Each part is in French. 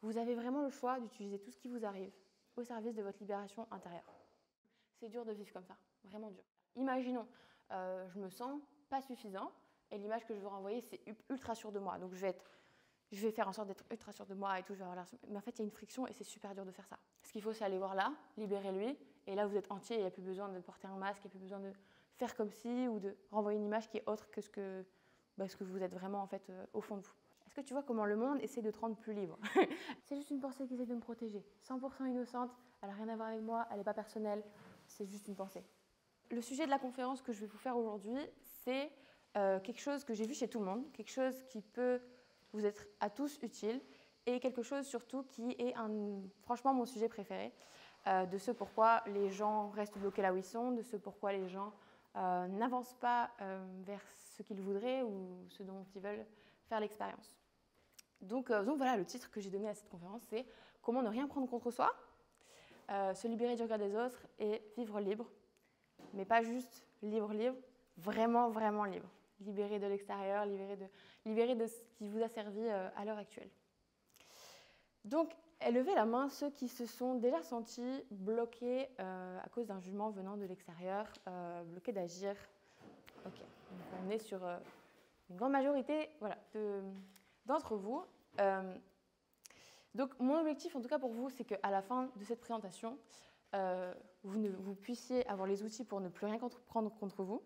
Vous avez vraiment le choix d'utiliser tout ce qui vous arrive au service de votre libération intérieure. C'est dur de vivre comme ça, vraiment dur. Imaginons, je me sens pas suffisant et l'image que je veux renvoyer, c'est ultra sûr de moi. Donc je vais faire en sorte d'être ultra sûr de moi et tout. Mais en fait, il y a une friction et c'est super dur de faire ça. Ce qu'il faut, c'est aller voir là, libérer lui. Et là, vous êtes entier, il n'y a plus besoin de porter un masque, il n'y a plus besoin de faire comme si ou de renvoyer une image qui est autre que ce que vous êtes vraiment en fait au fond de vous. Est-ce que tu vois comment le monde essaie de te rendre plus libre? C'est juste une pensée qui essaie de me protéger. 100% innocente, elle n'a rien à voir avec moi, elle n'est pas personnelle, c'est juste une pensée. Le sujet de la conférence que je vais vous faire aujourd'hui, c'est quelque chose que j'ai vu chez tout le monde, quelque chose qui peut vous être à tous utile et quelque chose surtout qui est franchement mon sujet préféré, de ce pourquoi les gens restent bloqués là où ils sont, de ce pourquoi les gens n'avancent pas vers ce qu'ils voudraient ou ce dont ils veulent faire l'expérience. Donc voilà, le titre que j'ai donné à cette conférence, c'est « Comment ne rien prendre contre soi, se libérer du regard des autres et vivre libre ». Mais pas juste libre, vraiment, vraiment libre. Libéré de l'extérieur, libéré de ce qui vous a servi à l'heure actuelle. Donc, levez la main ceux qui se sont déjà sentis bloqués à cause d'un jugement venant de l'extérieur, bloqués d'agir. Ok, donc on est sur une grande majorité d'entre vous. Donc, mon objectif, en tout cas pour vous, c'est qu'à la fin de cette présentation, vous puissiez avoir les outils pour ne plus rien prendre contre vous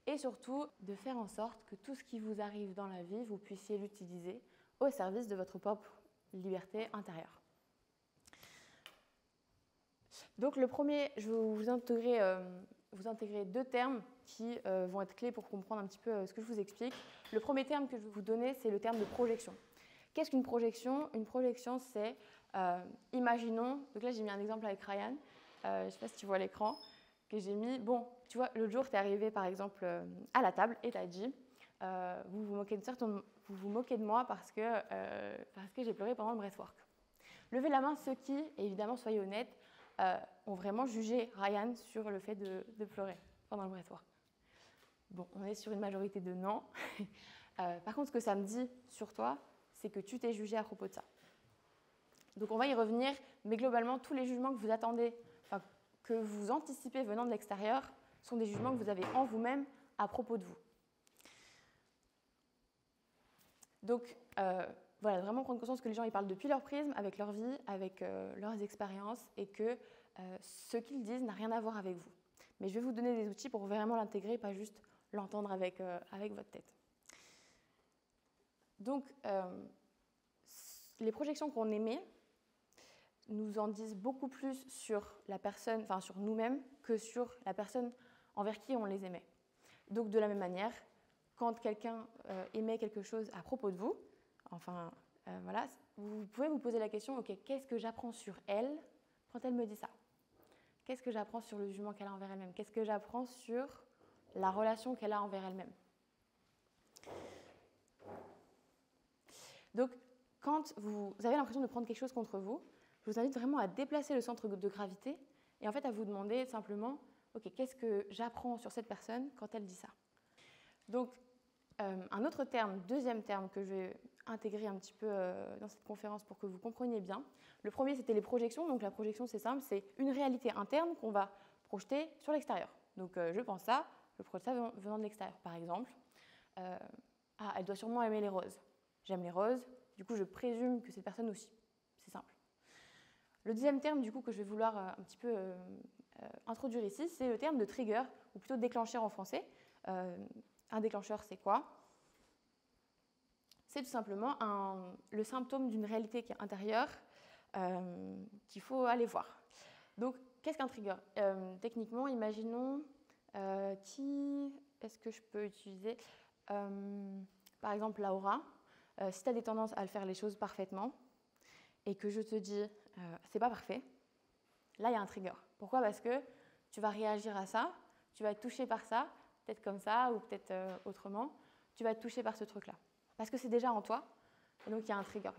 et surtout de faire en sorte que tout ce qui vous arrive dans la vie, vous puissiez l'utiliser au service de votre propre liberté intérieure. Donc le premier, je vais vous intégrer deux termes qui vont être clés pour comprendre un petit peu ce que je vous explique. Le premier terme que je vais vous donner, c'est le terme de projection. Qu'est-ce qu'une projection? Une projection, c'est, imaginons, donc là j'ai mis un exemple avec Ryan, je ne sais pas si tu vois l'écran, que j'ai mis, bon, tu vois, l'autre jour tu es arrivé par exemple à la table et tu as dit, vous vous moquez de moi parce que j'ai pleuré pendant le breathwork. Levez la main ceux qui, et évidemment soyez honnêtes, ont vraiment jugé Ryan sur le fait de pleurer pendant le breathwork. Bon, on est sur une majorité de non. Par contre, ce que ça me dit sur toi, c'est que tu t'es jugé à propos de ça. Donc on va y revenir, mais globalement, tous les jugements que vous attendez, que vous anticipez venant de l'extérieur, sont des jugements que vous avez en vous-même à propos de vous. Donc voilà, vraiment prendre conscience que les gens ils parlent depuis leur prisme, avec leur vie, avec leurs expériences, et que ce qu'ils disent n'a rien à voir avec vous. Mais je vais vous donner des outils pour vraiment l'intégrer, pas juste l'entendre avec votre tête. Donc, les projections qu'on émet nous en disent beaucoup plus sur la personne, enfin sur nous-mêmes, que sur la personne envers qui on les émet. Donc, de la même manière, quand quelqu'un émet quelque chose à propos de vous, voilà, vous pouvez vous poser la question, ok, qu'est-ce que j'apprends sur elle quand elle me dit ça? Qu'est-ce que j'apprends sur le jugement qu'elle a envers elle-même? Qu'est-ce que j'apprends sur la relation qu'elle a envers elle-même? Donc, quand vous avez l'impression de prendre quelque chose contre vous, je vous invite vraiment à déplacer le centre de gravité et en fait à vous demander simplement, ok, qu'est-ce que j'apprends sur cette personne quand elle dit ça? Donc, un autre terme, deuxième terme que je vais intégrer un petit peu dans cette conférence pour que vous compreniez bien. Le premier, c'était les projections. Donc, la projection, c'est simple, c'est une réalité interne qu'on va projeter sur l'extérieur. Donc, je pense ça, je projette ça venant de l'extérieur. Par exemple, elle doit sûrement aimer les roses. J'aime les roses, du coup, je présume que cette personne aussi. C'est simple. Le deuxième terme, du coup, que je vais vouloir un petit peu introduire ici, c'est le terme de trigger, ou plutôt déclencheur en français. Un déclencheur, c'est quoi? C'est tout simplement le symptôme d'une réalité qui est intérieure qu'il faut aller voir. Donc, qu'est-ce qu'un trigger? Techniquement, imaginons qui est-ce que je peux utiliser? Par exemple, Laura. Si tu as des tendances à faire les choses parfaitement et que je te dis c'est pas parfait, là il y a un trigger. Pourquoi? Parce que tu vas réagir à ça, tu vas être touché par ça, peut-être comme ça ou peut-être autrement, tu vas être touché par ce truc-là. Parce que c'est déjà en toi, et donc il y a un trigger.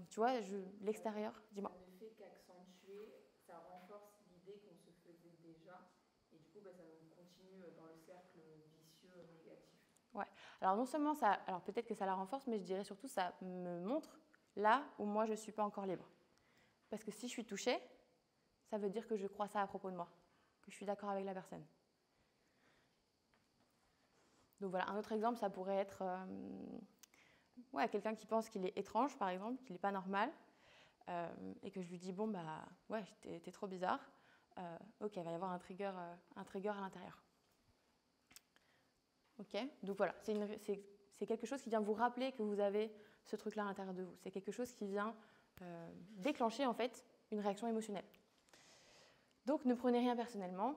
Tu vois, l'extérieur, dis-moi. Ça ne fait qu'accentuer, ça renforce l'idée qu'on se faisait déjà, et du coup ça nous continue dans le cercle vicieux négatif. Ouais. Alors non seulement ça, alors peut-être que ça la renforce, mais je dirais surtout ça me montre là où moi, je ne suis pas encore libre. Parce que si je suis touchée, ça veut dire que je crois ça à propos de moi, que je suis d'accord avec la personne. Donc voilà, un autre exemple, ça pourrait être quelqu'un qui pense qu'il est étrange, par exemple, qu'il n'est pas normal, et que je lui dis, bon, bah, ouais, t'es trop bizarre. Ok, il va y avoir un trigger à l'intérieur. Ok, donc voilà, c'est quelque chose qui vient vous rappeler que vous avez ce truc-là à l'intérieur de vous. C'est quelque chose qui vient déclencher, en fait, une réaction émotionnelle. Donc, ne prenez rien personnellement.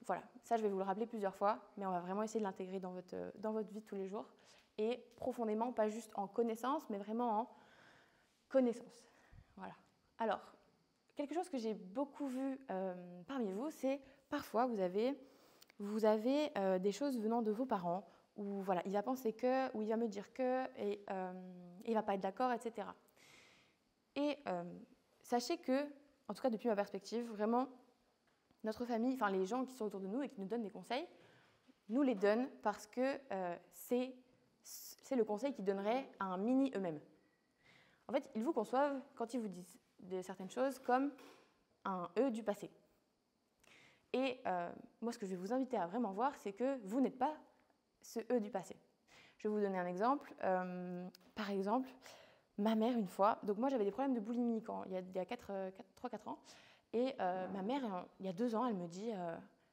Voilà, ça, je vais vous le rappeler plusieurs fois, mais on va vraiment essayer de l'intégrer dans votre vie de tous les jours. Et profondément, pas juste en connaissance, mais vraiment en connaissance. Voilà. Alors, quelque chose que j'ai beaucoup vu parmi vous, c'est parfois vous avez des choses venant de vos parents, où voilà, il va penser que, ou il va me dire que, et il ne va pas être d'accord, etc. Et sachez que, en tout cas depuis ma perspective, vraiment, notre famille, enfin les gens qui sont autour de nous et qui nous donnent des conseils, nous les donnent parce que c'est le conseil qu'ils donneraient à un mini eux-mêmes. En fait, ils vous conçoivent, quand ils vous disent certaines choses, comme un eux du passé. Et moi, ce que je vais vous inviter à vraiment voir, c'est que vous n'êtes pas ce eux du passé. Je vais vous donner un exemple. Par exemple, ma mère, une fois, donc moi j'avais des problèmes de boulimie il y a 3-4 ans, et ma mère, il y a 2 ans, elle me dit,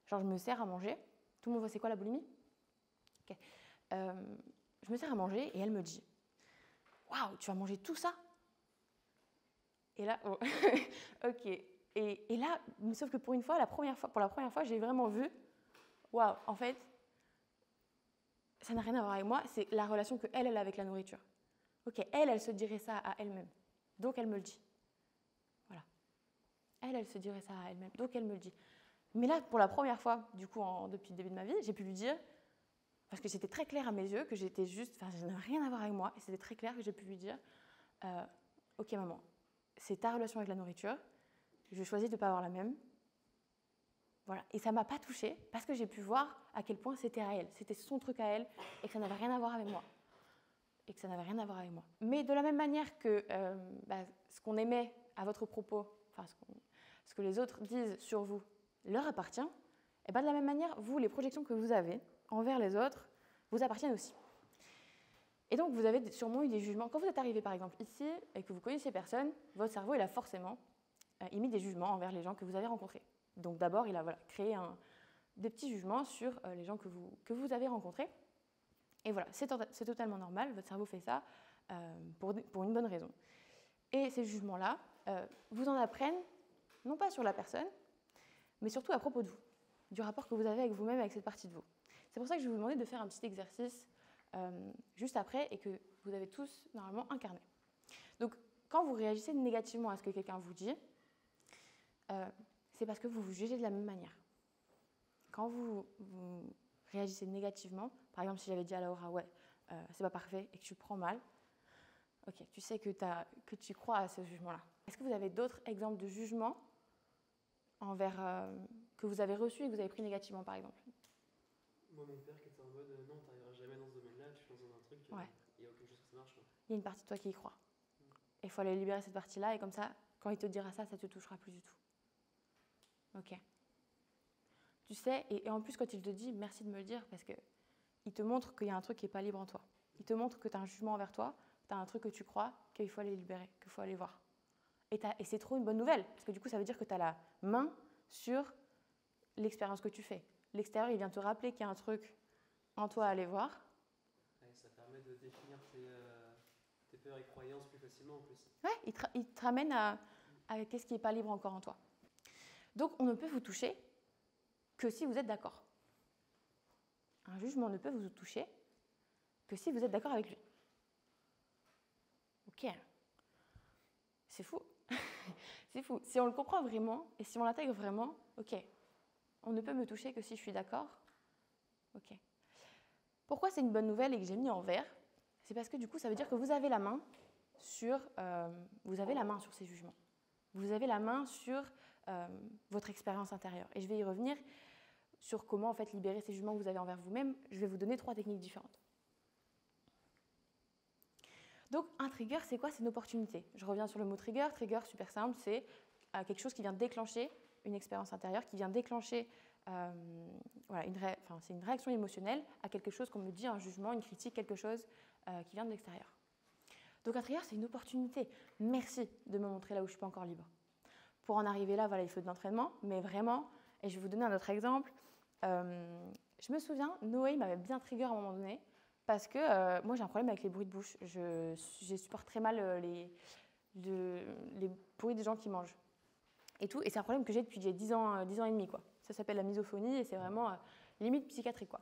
genre je me sers à manger. Tout le monde voit c'est quoi la boulimie? Okay. Je me sers à manger et elle me dit, waouh, tu vas manger tout ça? Et là, oh. Ok. Et là, sauf que pour la première fois, j'ai vraiment vu, waouh, en fait, ça n'a rien à voir avec moi, c'est la relation qu'elle a avec la nourriture. Ok, elle se dirait ça à elle-même, donc elle me le dit. Voilà. Elle se dirait ça à elle-même, donc elle me le dit. Mais là, pour la première fois, du coup, depuis le début de ma vie, j'ai pu lui dire, parce que c'était très clair à mes yeux, que j'étais juste, enfin, ça n'a rien à voir avec moi, et c'était très clair que j'ai pu lui dire, ok maman, c'est ta relation avec la nourriture, je choisis de ne pas avoir la même. Voilà. Et ça ne m'a pas touchée parce que j'ai pu voir à quel point c'était à elle. C'était son truc à elle et que ça n'avait rien à voir avec moi. Mais de la même manière que ce qu'on émet à votre propos, enfin ce que les autres disent sur vous, leur appartient, et de la même manière, vous, les projections que vous avez envers les autres, vous appartiennent aussi. Et donc, vous avez sûrement eu des jugements. Quand vous êtes arrivé, par exemple, ici, et que vous connaissez personne, votre cerveau, il a forcément émis des jugements envers les gens que vous avez rencontrés. Donc d'abord, il a créé des petits jugements sur les gens que vous avez rencontrés. Et voilà, c'est totalement normal, votre cerveau fait ça pour une bonne raison. Et ces jugements-là vous en apprennent, non pas sur la personne, mais surtout à propos de vous, du rapport que vous avez avec vous-même, avec cette partie de vous. C'est pour ça que je vais vous demander de faire un petit exercice juste après et que vous avez tous normalement incarné. Donc, quand vous réagissez négativement à ce que quelqu'un vous dit, c'est parce que vous vous jugez de la même manière. Quand vous réagissez négativement, par exemple si j'avais dit à Laura, ouais, c'est pas parfait et que tu le prends mal, ok, tu sais que tu crois à ce jugement-là. Est-ce que vous avez d'autres exemples de jugements que vous avez reçus et que vous avez pris négativement, par exemple? Moi, mon père qui était en mode, non, t'arriveras jamais dans ce domaine-là, tu lances dans un truc, ouais. Il n'y a aucune chose que ça marche. Il y a une partie de toi qui y croit. Il faut aller libérer cette partie-là et comme ça, quand il te dira ça, ça ne te touchera plus du tout. Ok. Tu sais, et en plus quand il te dit merci de me le dire parce qu'il te montre qu'il y a un truc qui n'est pas libre en toi. Il te montre que tu as un jugement envers toi, tu as un truc que tu crois, qu'il faut aller libérer, qu'il faut aller voir. Et c'est trop une bonne nouvelle, parce que du coup ça veut dire que tu as la main sur l'expérience que tu fais. L'extérieur, il vient te rappeler qu'il y a un truc en toi à aller voir. Ouais, ça permet de définir tes peurs et croyances plus facilement en plus. Ouais, il te ramène à qu'est-ce qui n'est pas libre encore en toi. Donc on ne peut vous toucher que si vous êtes d'accord. Un jugement ne peut vous toucher que si vous êtes d'accord avec lui. Ok. C'est fou. C'est fou. Si on le comprend vraiment et si on l'intègre vraiment, ok. On ne peut me toucher que si je suis d'accord. Ok. Pourquoi c'est une bonne nouvelle et que j'ai mis en vert? C'est parce que du coup, ça veut dire que vous avez la main sur ces jugements. Vous avez la main sur votre expérience intérieure. Et je vais y revenir sur comment en fait libérer ces jugements que vous avez envers vous-même. Je vais vous donner 3 techniques différentes. Donc un trigger, c'est quoi? C'est une opportunité. Je reviens sur le mot trigger. Trigger, super simple, c'est quelque chose qui vient déclencher une expérience intérieure, qui vient déclencher voilà, c'est une réaction émotionnelle à quelque chose qu'on me dit, un jugement, une critique, quelque chose qui vient de l'extérieur. Donc un trigger, c'est une opportunité. Merci de me montrer là où je ne suis pas encore libre. Pour en arriver là, voilà, il faut de l'entraînement, mais vraiment, et je vais vous donner un autre exemple. Je me souviens, Noé m'avait bien trigger à un moment donné, parce que moi j'ai un problème avec les bruits de bouche. Je supporte très mal les bruits des gens qui mangent. Et tout, et c'est un problème que j'ai depuis 10 ans et demi, quoi. Ça s'appelle la misophonie et c'est vraiment limite psychiatrique, quoi.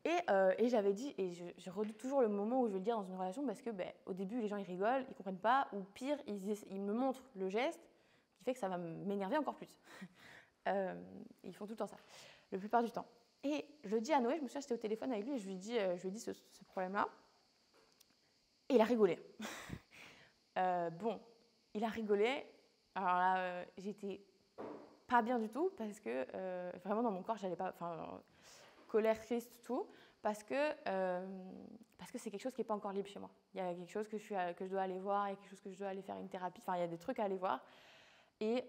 Et j'avais dit, et je redoute toujours le moment où je vais le dire dans une relation, parce que au début les gens ils rigolent, ils comprennent pas, ou pire, ils me montrent le geste qui fait que ça va m'énerver encore plus. Ils font tout le temps ça, la plupart du temps. Et je le dis à Noé, je me souviens, j'étais au téléphone avec lui et je lui ai dit ce problème-là, et il a rigolé. Bon, il a rigolé. Alors là, j'étais pas bien du tout parce que vraiment dans mon corps, j'allais pas, colère, triste, tout, parce que c'est quelque chose qui n'est pas encore libre chez moi. Il y a quelque chose que je dois aller voir, il y a quelque chose que je dois aller faire une thérapie, il y a des trucs à aller voir. Et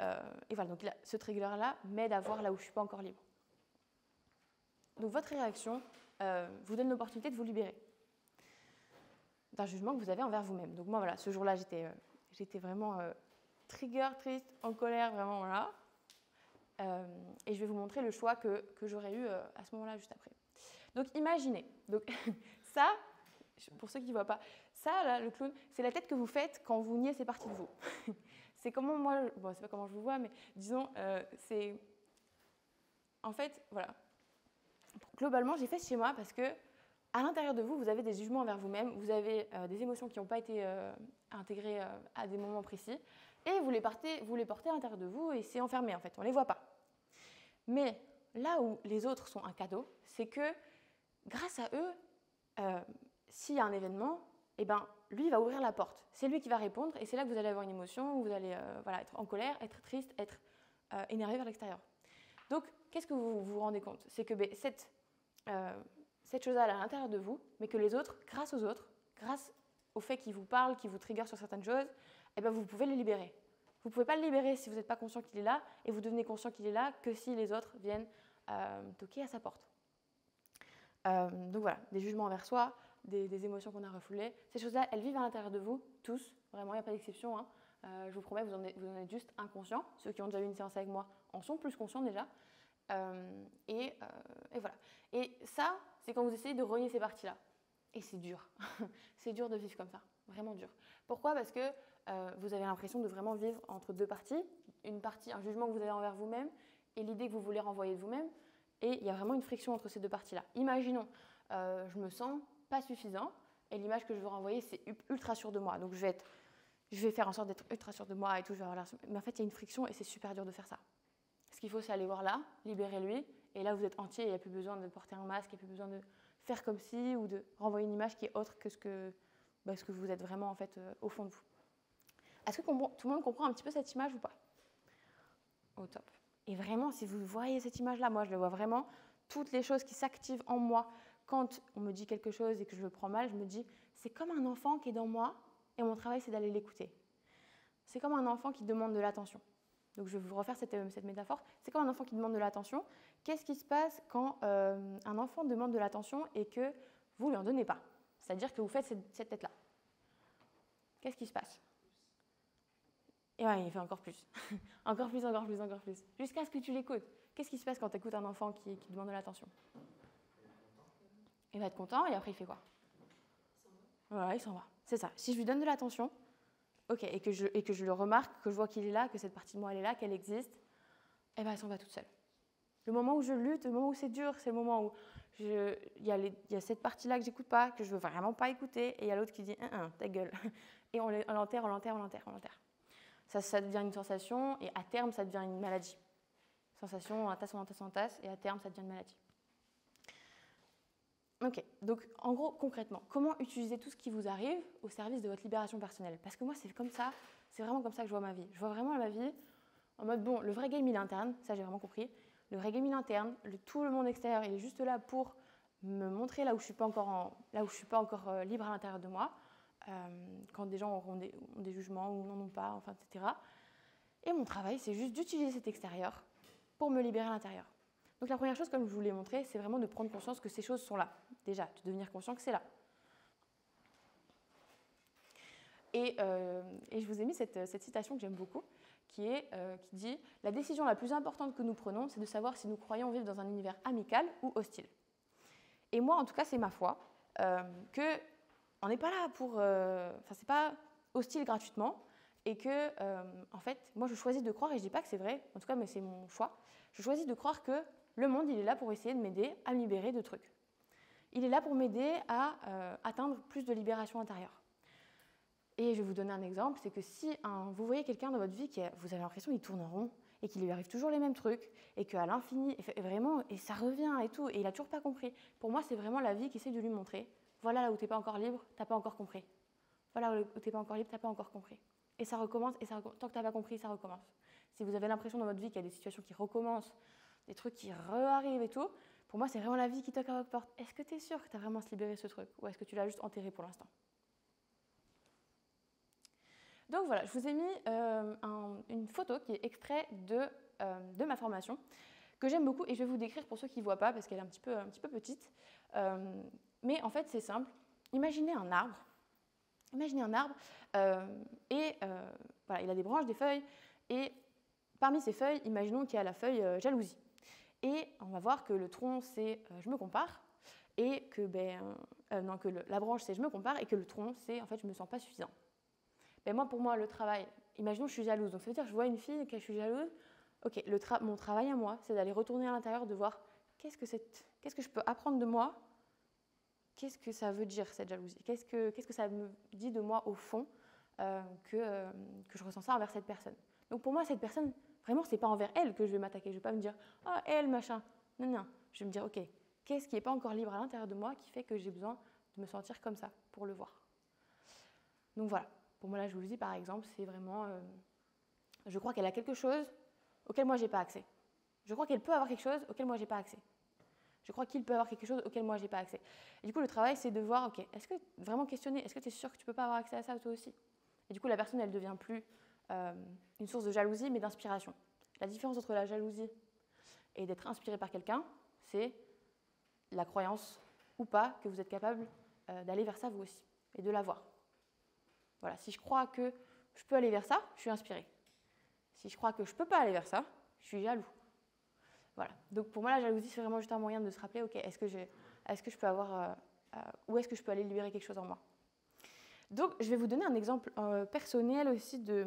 voilà, donc ce trigger-là m'aide à voir là où je ne suis pas encore libre. Donc votre réaction vous donne l'opportunité de vous libérer d'un jugement que vous avez envers vous-même. Donc moi, voilà, ce jour-là, j'étais vraiment trigger, triste, en colère, vraiment, voilà. Et je vais vous montrer le choix que j'aurais eu à ce moment-là, juste après. Donc imaginez, donc, ça, pour ceux qui ne voient pas, ça, là, le clown, c'est la tête que vous faites quand vous niez ces parties de vous. C'est comment moi, bon, c'est pas comment je vous vois, mais disons, c'est... En fait, voilà. Globalement, j'ai fait chez moi parce que à l'intérieur de vous, vous avez des jugements envers vous-même, vous avez des émotions qui n'ont pas été intégrées à des moments précis, et vous les portez à l'intérieur de vous et c'est enfermé en fait, on ne les voit pas. Mais là où les autres sont un cadeau, c'est que grâce à eux, s'il y a un événement, eh ben, lui il va ouvrir la porte. C'est lui qui va répondre et c'est là que vous allez avoir une émotion, où vous allez être en colère, être triste, être énervé vers l'extérieur. Donc, qu'est-ce que vous vous rendez compte? C'est que cette chose-là à l'intérieur de vous, mais que les autres, grâce aux autres, grâce au fait qu'ils vous parlent, qu'ils vous triggerent sur certaines choses, eh ben, vous pouvez les libérer. Vous ne pouvez pas le libérer si vous n'êtes pas conscient qu'il est là, et vous devenez conscient qu'il est là que si les autres viennent toquer à sa porte. Donc voilà, des jugements envers soi, des émotions qu'on a refoulées. Ces choses-là, elles vivent à l'intérieur de vous, tous, vraiment, il n'y a pas d'exception. Hein. Je vous promets, vous en êtes juste inconscients. Ceux qui ont déjà eu une séance avec moi en sont plus conscients déjà. Et voilà. Et ça, c'est quand vous essayez de renier ces parties-là. Et c'est dur. C'est dur de vivre comme ça. Vraiment dur. Pourquoi? Parce que vous avez l'impression de vraiment vivre entre deux parties. Une partie, un jugement que vous avez envers vous-même et l'idée que vous voulez renvoyer de vous-même. Et il y a vraiment une friction entre ces deux parties-là. Imaginons, je me sens pas suffisant et l'image que je veux renvoyer, c'est ultra sûr de moi. Donc je vais faire en sorte d'être ultra sûr de moi et tout. Mais en fait, il y a une friction et c'est super dur de faire ça. Ce qu'il faut, c'est aller voir là, libérer lui. Et là, vous êtes entier, il n'y a plus besoin de porter un masque, il n'y a plus besoin de faire comme si ou de renvoyer une image qui est autre que ce que vous êtes vraiment en fait au fond de vous. Est-ce que tout le monde comprend un petit peu cette image ou pas? Au top. Et vraiment, si vous voyez cette image-là, moi je le vois vraiment, toutes les choses qui s'activent en moi quand on me dit quelque chose et que je le prends mal, je me dis, c'est comme un enfant qui est dans moi et mon travail c'est d'aller l'écouter. C'est comme un enfant qui demande de l'attention. Donc je vais vous refaire cette métaphore. C'est comme un enfant qui demande de l'attention. Qu'est-ce qui se passe quand un enfant demande de l'attention et que vous ne lui en donnez pas? C'est-à-dire que vous faites cette tête-là. Qu'est-ce qui se passe? Et ouais, il fait encore plus. Encore plus, encore plus, encore plus. Jusqu'à ce que tu l'écoutes. Qu'est-ce qui se passe quand tu écoutes un enfant qui demande de l'attention? Il va être content et après il fait quoi? Voilà, il s'en va. C'est ça. Si je lui donne de l'attention, ok, et que je le remarque, que je vois qu'il est là, que cette partie de moi elle est là, qu'elle existe, eh ben elle s'en va toute seule. Le moment où je lutte, le moment où c'est dur, c'est le moment où il y a cette partie-là que j'écoute pas, que je veux vraiment pas écouter, et il y a l'autre qui dit ta gueule. Et on l'enterre. Ça devient une sensation, et à terme, ça devient une maladie. Sensation, on entasse, et à terme, ça devient une maladie. Ok, donc en gros, concrètement, comment utiliser tout ce qui vous arrive au service de votre libération personnelle? Parce que moi, c'est comme ça, c'est vraiment comme ça que je vois ma vie. Je vois vraiment ma vie en mode, bon, le vrai game, il est interne, ça j'ai vraiment compris. Le vrai game, il est interne, tout le monde extérieur, il est juste là pour me montrer là où je ne suis pas encore libre à l'intérieur de moi. quand des gens ont des jugements ou n'en ont pas, enfin, etc. Et mon travail, c'est juste d'utiliser cet extérieur pour me libérer à l'intérieur. Donc la première chose, comme je vous l'ai montré, c'est vraiment de prendre conscience que ces choses sont là. Déjà, de devenir conscient que c'est là. Et je vous ai mis cette citation que j'aime beaucoup, qui dit « La décision la plus importante que nous prenons, c'est de savoir si nous croyons vivre dans un univers amical ou hostile. » Et moi, en tout cas, c'est ma foi, qu'on n'est pas là pour... Enfin, c'est pas hostile gratuitement, et que, en fait, moi, je choisis de croire, et je dis pas que c'est vrai, en tout cas, mais c'est mon choix, je choisis de croire que le monde, il est là pour essayer de m'aider à me libérer de trucs. Il est là pour m'aider à atteindre plus de libération intérieure. Et je vais vous donner un exemple, c'est que si vous voyez quelqu'un dans votre vie vous avez l'impression qu'il tourne en rond et qu'il lui arrive toujours les mêmes trucs et qu'à l'infini, vraiment, et ça revient et tout, et il n'a toujours pas compris. Pour moi, c'est vraiment la vie qui essaie de lui montrer, voilà là où tu n'es pas encore libre, tu n'as pas encore compris. Voilà où tu n'es pas encore libre, tu n'as pas encore compris. Et ça recommence, et tant que tu n'as pas compris, ça recommence. Si vous avez l'impression dans votre vie qu'il y a des situations qui recommencent, des trucs qui arrivent et tout, pour moi, c'est vraiment la vie qui toque à votre porte. Est-ce que tu es sûr que tu as vraiment se libéré ce truc ou est-ce que tu l'as juste enterré pour l'instant? Donc voilà, je vous ai mis une photo qui est extrait de ma formation, que j'aime beaucoup, et je vais vous décrire pour ceux qui ne voient pas, parce qu'elle est un petit peu petite. Mais en fait, c'est simple. Imaginez un arbre. Voilà, il a des branches, des feuilles, et parmi ces feuilles, imaginons qu'il y a la feuille jalousie. Et on va voir que le tronc, c'est je me compare, et que, la branche, c'est je me compare, et que le tronc, c'est en fait je me sens pas suffisant. Ben pour moi, le travail, imaginons que je suis jalouse, donc ça veut dire que je vois une fille et que je suis jalouse. Ok, mon travail à moi, c'est d'aller retourner à l'intérieur, de voir qu'est-ce que je peux apprendre de moi, qu'est-ce que ça veut dire cette jalousie, qu'est-ce que ça me dit de moi au fond que je ressens ça envers cette personne. Donc pour moi, cette personne, vraiment, c'est pas envers elle que je vais m'attaquer. Je vais pas me dire ah elle machin. Non, je vais me dire ok, qu'est-ce qui n'est pas encore libre à l'intérieur de moi qui fait que j'ai besoin de me sentir comme ça pour le voir. Donc voilà. Pour moi, là, je vous le dis, par exemple, c'est vraiment... je crois qu'elle a quelque chose auquel moi, je n'ai pas accès. Je crois qu'elle peut avoir quelque chose auquel moi, je n'ai pas accès. Je crois qu'il peut avoir quelque chose auquel moi, je n'ai pas accès. Et du coup, le travail, c'est de voir, ok, est-ce que vraiment questionner, est-ce que tu es sûr que tu ne peux pas avoir accès à ça toi aussi? Et du coup, la personne, elle ne devient plus une source de jalousie, mais d'inspiration. La différence entre la jalousie et d'être inspiré par quelqu'un, c'est la croyance ou pas que vous êtes capable d'aller vers ça vous aussi, et de l'avoir. Voilà, si je crois que je peux aller vers ça, je suis inspirée. Si je crois que je ne peux pas aller vers ça, je suis jaloux. Voilà. Donc pour moi, la jalousie, c'est vraiment juste un moyen de se rappeler, ok, est-ce que je peux avoir, où est-ce que je peux aller libérer quelque chose en moi? Donc je vais vous donner un exemple personnel aussi de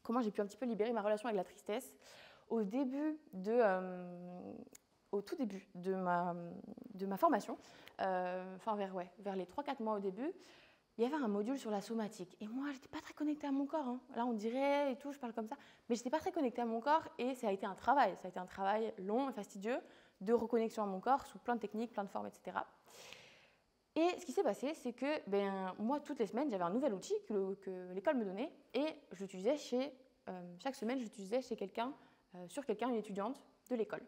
comment j'ai pu un petit peu libérer ma relation avec la tristesse. Au tout début de ma formation, vers les 3-4 mois au début, il y avait un module sur la somatique. Et moi, je n'étais pas très connectée à mon corps. Hein. Là, on dirait et tout, je parle comme ça. Mais je n'étais pas très connectée à mon corps et ça a été un travail. Ça a été un travail long et fastidieux de reconnexion à mon corps sous plein de techniques, plein de formes, etc. Et ce qui s'est passé, c'est que moi, toutes les semaines, j'avais un nouvel outil que l'école me donnait et je l'utilisais chaque semaine, je l'utilisais chez quelqu'un, une étudiante de l'école.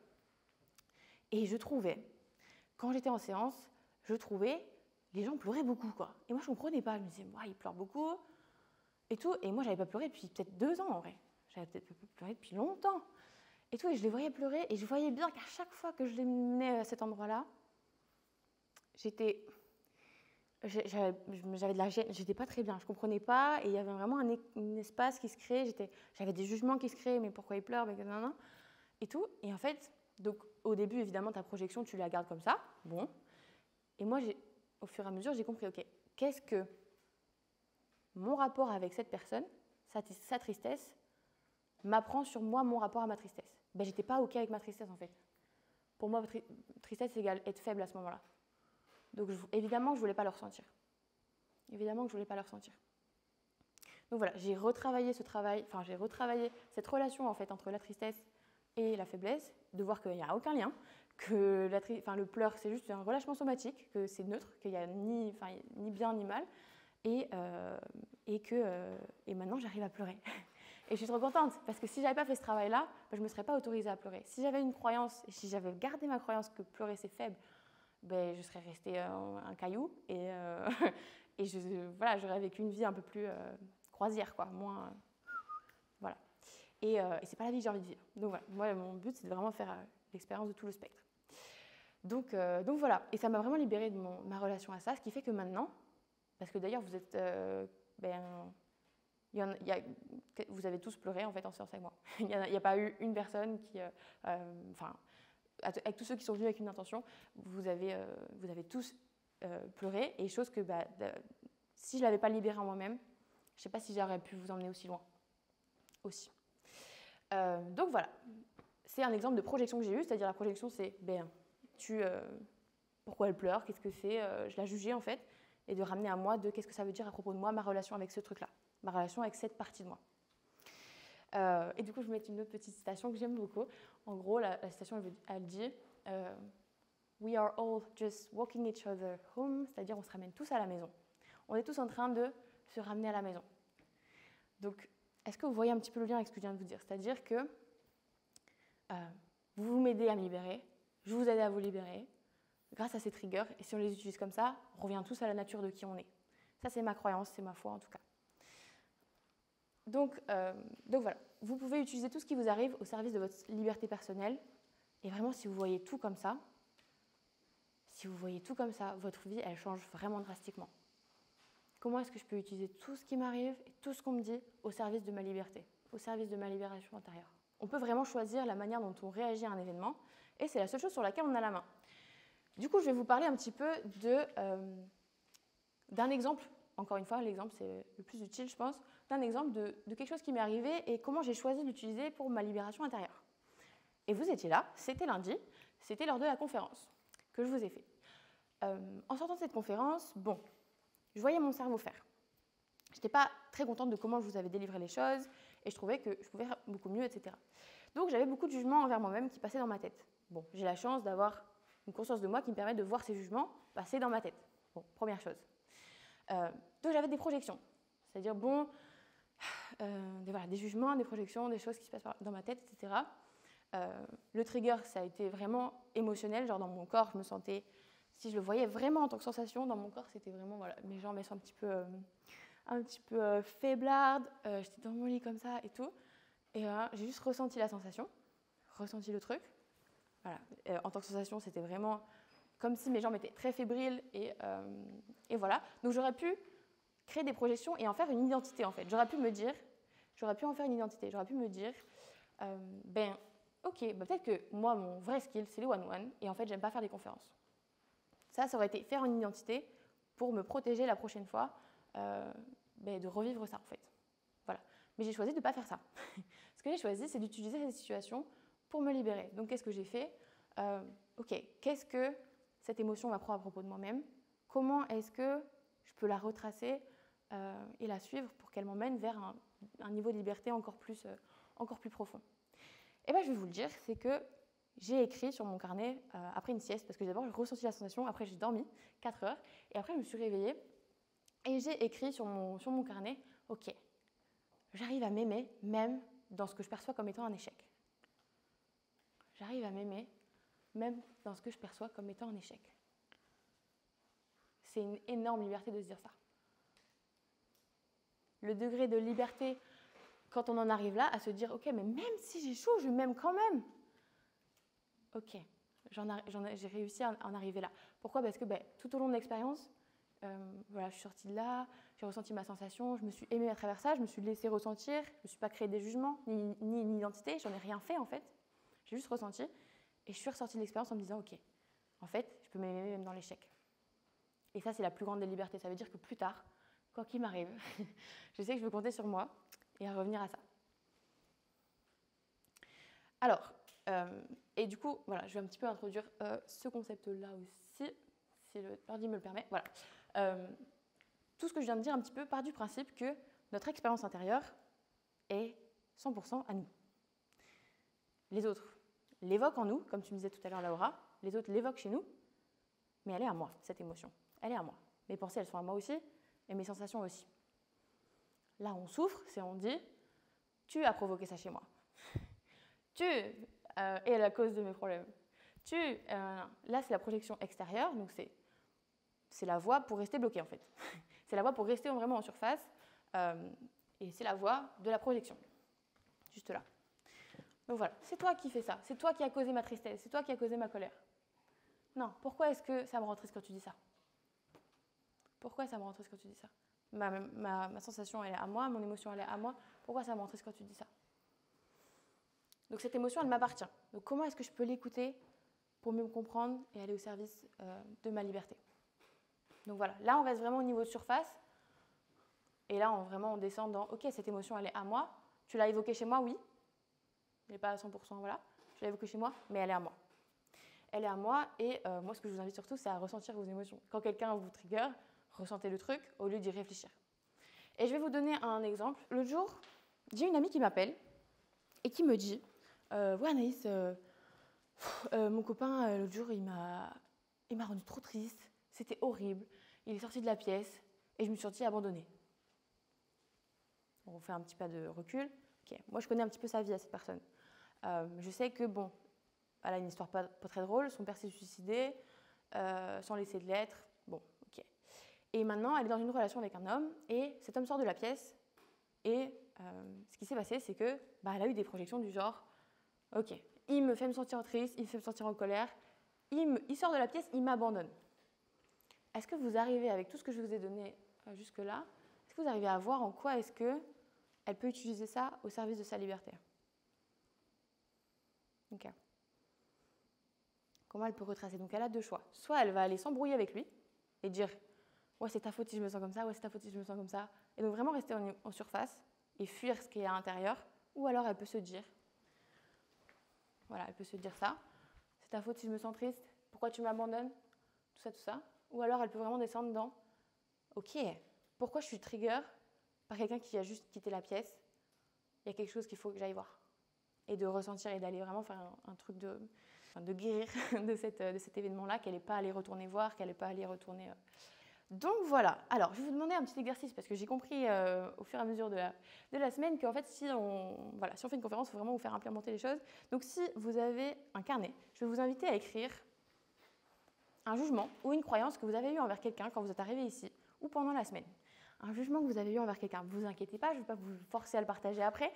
Et je trouvais, quand j'étais en séance, les gens pleuraient beaucoup, quoi. Et moi, je ne comprenais pas. Je me disais, ils pleurent beaucoup et tout. Et moi, je n'avais pas pleuré depuis peut-être 2 ans, en vrai. J'avais peut-être pleuré depuis longtemps. Et tout, et je les voyais pleurer. Et je voyais bien qu'à chaque fois que je les menais à cet endroit-là, j'avais de la gêne. J'étais pas très bien. Je ne comprenais pas. Et il y avait vraiment un espace qui se créait. J'avais des jugements qui se créaient. Mais pourquoi ils pleurent? Et tout. Et en fait, donc, au début, évidemment, ta projection, tu la gardes comme ça. Bon. Et moi, au fur et à mesure, j'ai compris, ok, qu'est-ce que mon rapport avec cette personne, sa tristesse, m'apprend sur moi, mon rapport à ma tristesse. J'étais pas ok avec ma tristesse, en fait. Pour moi, tristesse égale être faible à ce moment-là. Donc, évidemment, je voulais pas le ressentir. Donc voilà, j'ai retravaillé cette relation, en fait, entre la tristesse et la faiblesse, de voir qu'il n'y a aucun lien, que le pleur, c'est juste un relâchement somatique, que c'est neutre, qu'il n'y a ni bien ni mal, et maintenant j'arrive à pleurer. Et je suis trop contente, parce que si je n'avais pas fait ce travail-là, je ne me serais pas autorisée à pleurer. Si j'avais une croyance, et si j'avais gardé ma croyance que pleurer c'est faible, je serais restée un caillou, et Et voilà, j'aurais vécu une vie un peu plus croisière, quoi, moins... voilà. Et c'est pas la vie que j'ai envie de vivre. Donc voilà, moi, mon but, c'est de vraiment faire l'expérience de tout le spectre. Donc voilà, et ça m'a vraiment libérée de ma relation à ça, ce qui fait que maintenant, parce que d'ailleurs, vous êtes... vous avez tous pleuré en fait en séance avec moi. Il n'y a pas eu une personne qui... avec tous ceux qui sont venus avec une intention, vous avez tous pleuré, et chose que si je ne l'avais pas libéré en moi-même, je ne sais pas si j'aurais pu vous emmener aussi loin. Aussi. Donc voilà, c'est un exemple de projection que j'ai eu, c'est-à-dire la projection c'est, pourquoi elle pleure, qu'est-ce que c'est, je la jugeais en fait, et de ramener à moi de qu'est-ce que ça veut dire à propos de moi, ma relation avec ce truc-là, ma relation avec cette partie de moi. Et du coup, je vais mettre une autre petite citation que j'aime beaucoup. En gros, la citation, elle dit We are all just walking each other home, c'est-à-dire on se ramène tous à la maison. On est tous en train de se ramener à la maison. Donc, est-ce que vous voyez un petit peu le lien avec ce que je viens de vous dire? C'est-à-dire que vous m'aidez à me libérer, je vous aide à vous libérer, grâce à ces triggers, et si on les utilise comme ça, on revient tous à la nature de qui on est. Ça, c'est ma croyance, c'est ma foi en tout cas. Donc voilà, vous pouvez utiliser tout ce qui vous arrive au service de votre liberté personnelle, et vraiment, si vous voyez tout comme ça, votre vie, elle change vraiment drastiquement. Comment est-ce que je peux utiliser tout ce qui m'arrive et tout ce qu'on me dit au service de ma liberté, au service de ma libération intérieure? On peut vraiment choisir la manière dont on réagit à un événement, et c'est la seule chose sur laquelle on a la main. Du coup, je vais vous parler un petit peu d'un exemple. Encore une fois, l'exemple, c'est le plus utile, je pense, d'un exemple de quelque chose qui m'est arrivé et comment j'ai choisi de l'utiliser pour ma libération intérieure. Et vous étiez là, c'était lundi, c'était lors de la conférence que je vous ai faite. En sortant de cette conférence, je voyais mon cerveau faire. Je n'étais pas très contente de comment je vous avais délivré les choses et je trouvais que je pouvais faire beaucoup mieux, etc. Donc j'avais beaucoup de jugements envers moi-même qui passaient dans ma tête. J'ai la chance d'avoir une conscience de moi qui me permet de voir ces jugements passer dans ma tête. Première chose. Donc j'avais des projections, c'est-à-dire des jugements, des projections, des choses qui se passent dans ma tête, etc. Le trigger, ça a été vraiment émotionnel, genre dans mon corps, je me sentais, si je le voyais vraiment en tant que sensation, dans mon corps, c'était vraiment, mes jambes, elles sont un petit peu faiblardes, j'étais dans mon lit comme ça et tout, et j'ai juste ressenti la sensation, ressenti le truc. Voilà. En tant que sensation, c'était vraiment comme si mes jambes étaient très fébriles et voilà. Donc j'aurais pu créer des projections et en faire une identité en fait. J'aurais pu en faire une identité. J'aurais pu me dire, peut-être que moi, mon vrai skill, c'est les one-one et en fait, j'aime pas faire des conférences. Ça aurait été faire une identité pour me protéger la prochaine fois de revivre ça en fait. Voilà. Mais j'ai choisi de ne pas faire ça. Ce que j'ai choisi, c'est d'utiliser cette situation pour me libérer. Donc, qu'est-ce que j'ai fait? Qu'est-ce que cette émotion m'apprend à propos de moi-même? Comment est-ce que je peux la retracer et la suivre pour qu'elle m'emmène vers un niveau de liberté encore plus profond? Et je vais vous le dire, c'est que j'ai écrit sur mon carnet après une sieste, parce que d'abord, j'ai ressenti la sensation, après j'ai dormi 4 heures, et après je me suis réveillée, et j'ai écrit sur mon carnet, j'arrive à m'aimer même dans ce que je perçois comme étant un échec. J'arrive à m'aimer même dans ce que je perçois comme étant un échec. C'est une énorme liberté de se dire ça. Le degré de liberté, quand on en arrive là, à se dire, mais même si j'échoue, je m'aime quand même. J'ai réussi à en arriver là. Pourquoi? Parce que tout au long de l'expérience, je suis sortie de là, j'ai ressenti ma sensation, je me suis aimée à travers ça, je me suis laissée ressentir, je ne suis pas créé des jugements, ni une identité, j'en ai rien fait en fait. J'ai juste ressenti et je suis ressortie de l'expérience en me disant en fait, je peux m'aimer même dans l'échec. Et ça, c'est la plus grande des libertés. Ça veut dire que plus tard, quoi qu'il m'arrive, je sais que je peux compter sur moi et à revenir à ça. Alors, et du coup, je vais un petit peu introduire ce concept-là aussi, si l'ordi me le permet. Voilà. Tout ce que je viens de dire un petit peu part du principe que notre expérience intérieure est 100% à nous. Les autres l'évoquent en nous, comme tu me disais tout à l'heure, Laura, les autres l'évoquent chez nous, mais elle est à moi, cette émotion. Elle est à moi. Mes pensées, elles sont à moi aussi, et mes sensations aussi. Là, on souffre, c'est on dit, tu as provoqué ça chez moi. Tu es la cause de mes problèmes. Là, c'est la projection extérieure, donc c'est la voie pour rester bloqué, en fait. C'est la voie pour rester vraiment en surface, et c'est la voie de la projection, juste là. Donc voilà, c'est toi qui fais ça, c'est toi qui as causé ma tristesse, c'est toi qui as causé ma colère. Non, pourquoi est-ce que ça me rend triste quand tu dis ça? Pourquoi ça me rend triste quand tu dis ça? Ma sensation, elle est à moi, mon émotion, elle est à moi. Pourquoi ça me rend triste quand tu dis ça? Donc cette émotion, elle m'appartient. Donc comment est-ce que je peux l'écouter pour mieux me comprendre et aller au service de ma liberté? Donc voilà, là on reste vraiment au niveau de surface. Et là, on descend dans, ok, cette émotion, elle est à moi. Tu l'as évoquée chez moi, oui. Elle n'est pas à 100%, voilà. Tu l'as évoquée chez moi, mais elle est à moi. Elle est à moi, et moi, ce que je vous invite surtout, c'est à ressentir vos émotions. Quand quelqu'un vous trigger, ressentez le truc au lieu d'y réfléchir. Et je vais vous donner un exemple. L'autre jour, j'ai une amie qui m'appelle et qui me dit, ouais Anaïs, mon copain, l'autre jour, il m'a rendu trop triste. C'était horrible. Il est sorti de la pièce et je me suis sentie abandonnée. On fait un petit pas de recul. Okay. Moi, je connais un petit peu sa vie à cette personne. Je sais que, bon, elle a une histoire pas très drôle. Son père s'est suicidé, sans laisser de lettres. Bon, ok. Et maintenant, elle est dans une relation avec un homme, et cet homme sort de la pièce. Et ce qui s'est passé, c'est que, elle a eu des projections du genre, ok, il me fait me sentir triste, il me fait me sentir en colère, il sort de la pièce, il m'abandonne. Est-ce que vous arrivez, avec tout ce que je vous ai donné jusque-là, est-ce que vous arrivez à voir en quoi est-ce que elle peut utiliser ça au service de sa liberté? Ok. Comment elle peut retracer? Donc elle a deux choix. Soit elle va aller s'embrouiller avec lui et dire « ouais, c'est ta faute si je me sens comme ça, ouais, c'est ta faute si je me sens comme ça », et donc vraiment rester en surface et fuir ce qui est à l'intérieur. Ou alors elle peut se dire, voilà, elle peut se dire ça, « c'est ta faute si je me sens triste, pourquoi tu m'abandonnes ?» Tout ça. Ou alors elle peut vraiment descendre dans « ok, pourquoi je suis trigger par quelqu'un qui a juste quitté la pièce? Il y a quelque chose qu'il faut que j'aille voir. » Et de ressentir et d'aller vraiment faire un truc de guérir de cet événement-là, qu'elle n'est pas allée retourner voir, qu'elle n'est pas allée retourner... Donc voilà. Alors, je vais vous demander un petit exercice, parce que j'ai compris au fur et à mesure de la semaine qu'en fait, si on fait une conférence, il faut vraiment vous faire implémenter les choses. Donc si vous avez un carnet, je vais vous inviter à écrire un jugement ou une croyance que vous avez eu envers quelqu'un quand vous êtes arrivé ici, ou pendant la semaine. Un jugement que vous avez eu envers quelqu'un. Ne vous inquiétez pas, je ne vais pas vous forcer à le partager après.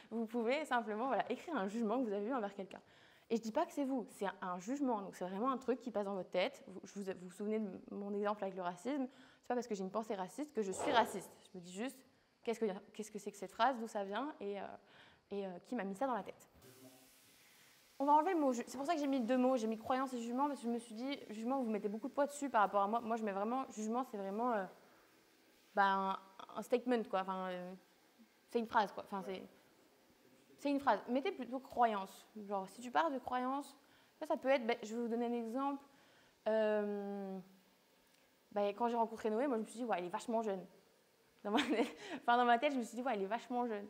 Vous pouvez simplement écrire un jugement que vous avez eu envers quelqu'un. Et je ne dis pas que c'est vous, c'est un jugement. Donc c'est vraiment un truc qui passe dans votre tête. Vous vous souvenez de mon exemple avec le racisme. Ce n'est pas parce que j'ai une pensée raciste que je suis raciste. Je me dis juste, qu'est-ce que c'est que cette phrase, d'où ça vient, et qui m'a mis ça dans la tête. On va enlever le mot. C'est pour ça que j'ai mis deux mots. J'ai mis croyance et jugement, parce que je me suis dit, jugement, vous mettez beaucoup de poids dessus par rapport à moi. Moi, je mets vraiment, jugement, c'est vraiment un statement, quoi. Enfin, c'est une phrase, quoi. Enfin, c'est une phrase. Mettez plutôt croyance. Genre, si tu parles de croyance, ça peut être, je vais vous donner un exemple. Quand j'ai rencontré Noé, moi, je me suis dit, ouais, il est vachement jeune. Dans ma tête, je me suis dit, ouais, il est vachement jeune.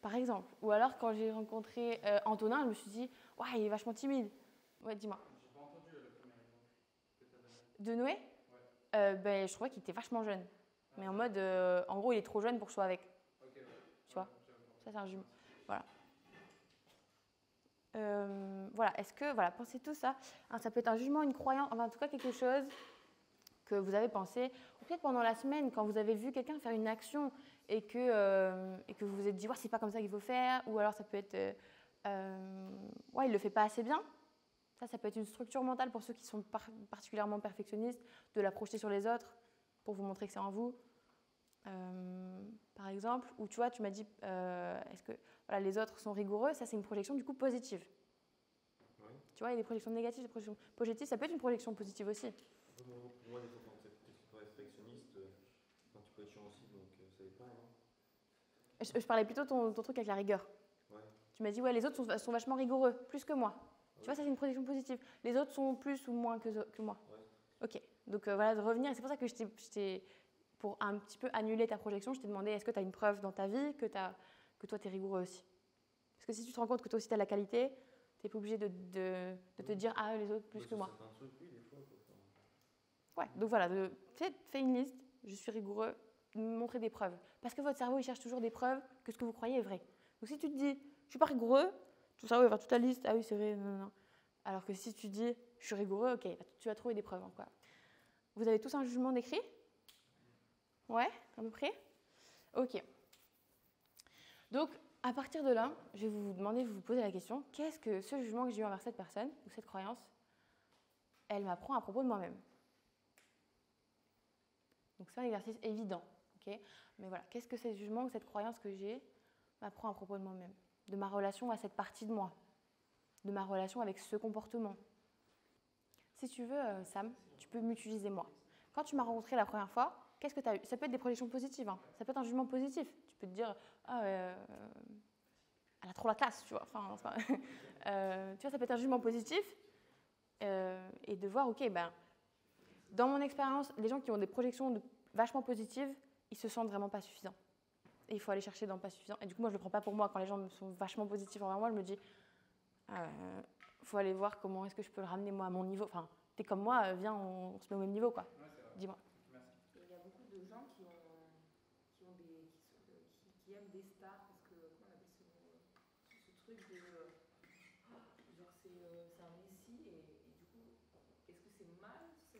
Par exemple. Ou alors, quand j'ai rencontré Antonin, je me suis dit, ouais, il est vachement timide. Ouais, dis-moi. J'ai pas entendu le premier exemple que tu as donné. De Noé? Ouais. Je trouvais qu'il était vachement jeune. Mais en mode, en gros, il est trop jeune pour que je sois avec. Okay, ouais. Tu vois? Ça, c'est un jumeau. Voilà. Est-ce que, pensez tout ça. Ça peut être un jugement, une croyance, enfin, en tout cas, quelque chose que vous avez pensé. Ou peut-être pendant la semaine, quand vous avez vu quelqu'un faire une action et que vous vous êtes dit, ouais, c'est pas comme ça qu'il faut faire. Ou alors, ça peut être, il le fait pas assez bien. Ça peut être une structure mentale pour ceux qui sont particulièrement perfectionnistes, de la projeter sur les autres pour vous montrer que c'est en vous. Par exemple, ou tu vois, tu m'as dit, est-ce que les autres sont rigoureux? Ça, c'est une projection du coup positive. Ouais. Tu vois, il y a des projections négatives, des projections positives. Ça peut être une projection positive aussi. Pour moi, des fois, quand tu es perfectionniste, quand tu peux être chiant aussi, donc ça dépend. Hein. Je parlais plutôt de ton truc avec la rigueur. Ouais. Tu m'as dit, ouais, les autres sont vachement rigoureux, plus que moi. Ouais. Tu vois, ça, c'est une projection positive. Les autres sont plus ou moins que moi. Ouais. Ok, donc de revenir. C'est pour ça que pour un petit peu annuler ta projection, je t'ai demandé, est-ce que tu as une preuve dans ta vie que toi, tu es rigoureux aussi? Parce que si tu te rends compte que toi aussi, tu as la qualité, tu n'es pas obligé de te dire, ah, les autres plus que moi. Trucs, oui, des fois, Ouais, donc fais une liste, je suis rigoureux, montrez des preuves. Parce que votre cerveau, il cherche toujours des preuves que ce que vous croyez est vrai. Donc si tu te dis, je suis pas rigoureux, tout ça, il va faire toute la liste, ah oui, c'est vrai, non. Alors que si tu dis, je suis rigoureux, ok, tu vas trouver des preuves. Quoi. Vous avez tous un jugement d'écrit? Ouais, à peu près? Ok. Donc, à partir de là, je vais vous demander, vous poser la question, qu'est-ce que ce jugement que j'ai eu envers cette personne, ou cette croyance, elle m'apprend à propos de moi-même? Donc, c'est un exercice évident, ok? Mais voilà, qu'est-ce que ce jugement ou cette croyance que j'ai m'apprend à propos de moi-même? De ma relation à cette partie de moi? De ma relation avec ce comportement? Si tu veux, Sam, tu peux m'utiliser moi. Quand tu m'as rencontré la première fois, qu'est-ce que tu as eu? Ça peut être des projections positives, hein. Ça peut être un jugement positif. Tu peux te dire, ah, elle a trop la classe, tu vois. Enfin, tu vois, ça peut être un jugement positif et de voir, ok, ben, dans mon expérience, les gens qui ont des projections vachement positives, ils se sentent vraiment pas suffisants. Et il faut aller chercher dans pas suffisant. Et du coup, moi, je le prends pas pour moi. Quand les gens me sont vachement positifs envers moi, je me dis, faut aller voir comment est-ce que je peux le ramener moi à mon niveau. Enfin, t'es comme moi, viens, on se met au même niveau, quoi. Ouais, c'est vrai. Dis-moi. Merci. Et il y a beaucoup de gens qui aiment des stars parce que, comment on appelle ce truc de. Genre, c'est un messie et du coup, est-ce que c'est mal ce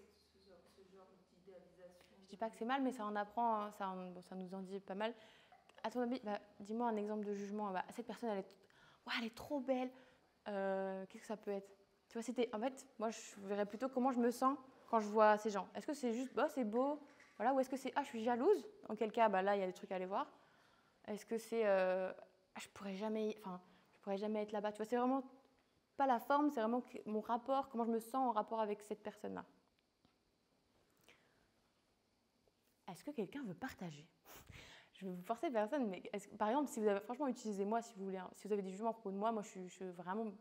genre d'idéalisation? Je dis pas que c'est mal, mais ça en apprend, hein, ça nous en dit pas mal. À ton avis, bah, dis-moi un exemple de jugement. Bah, cette personne, elle est trop belle. Qu'est-ce que ça peut être? Tu vois, en fait, moi, je verrais plutôt comment je me sens quand je vois ces gens. Est-ce que c'est juste, bah, c'est beau, voilà, ou est-ce que c'est, ah, je suis jalouse? Dans quel cas, bah, là, il y a des trucs à aller voir. Est-ce que c'est, ah, je pourrais jamais être là-bas. Tu vois, c'est vraiment pas la forme, c'est vraiment mon rapport, comment je me sens en rapport avec cette personne-là. Est-ce que quelqu'un veut partager? Je ne vais vous forcer personne, mais par exemple, si vous avez, franchement, utilisez-moi si vous voulez. Hein. Si vous avez des jugements à propos de moi, je suis vraiment,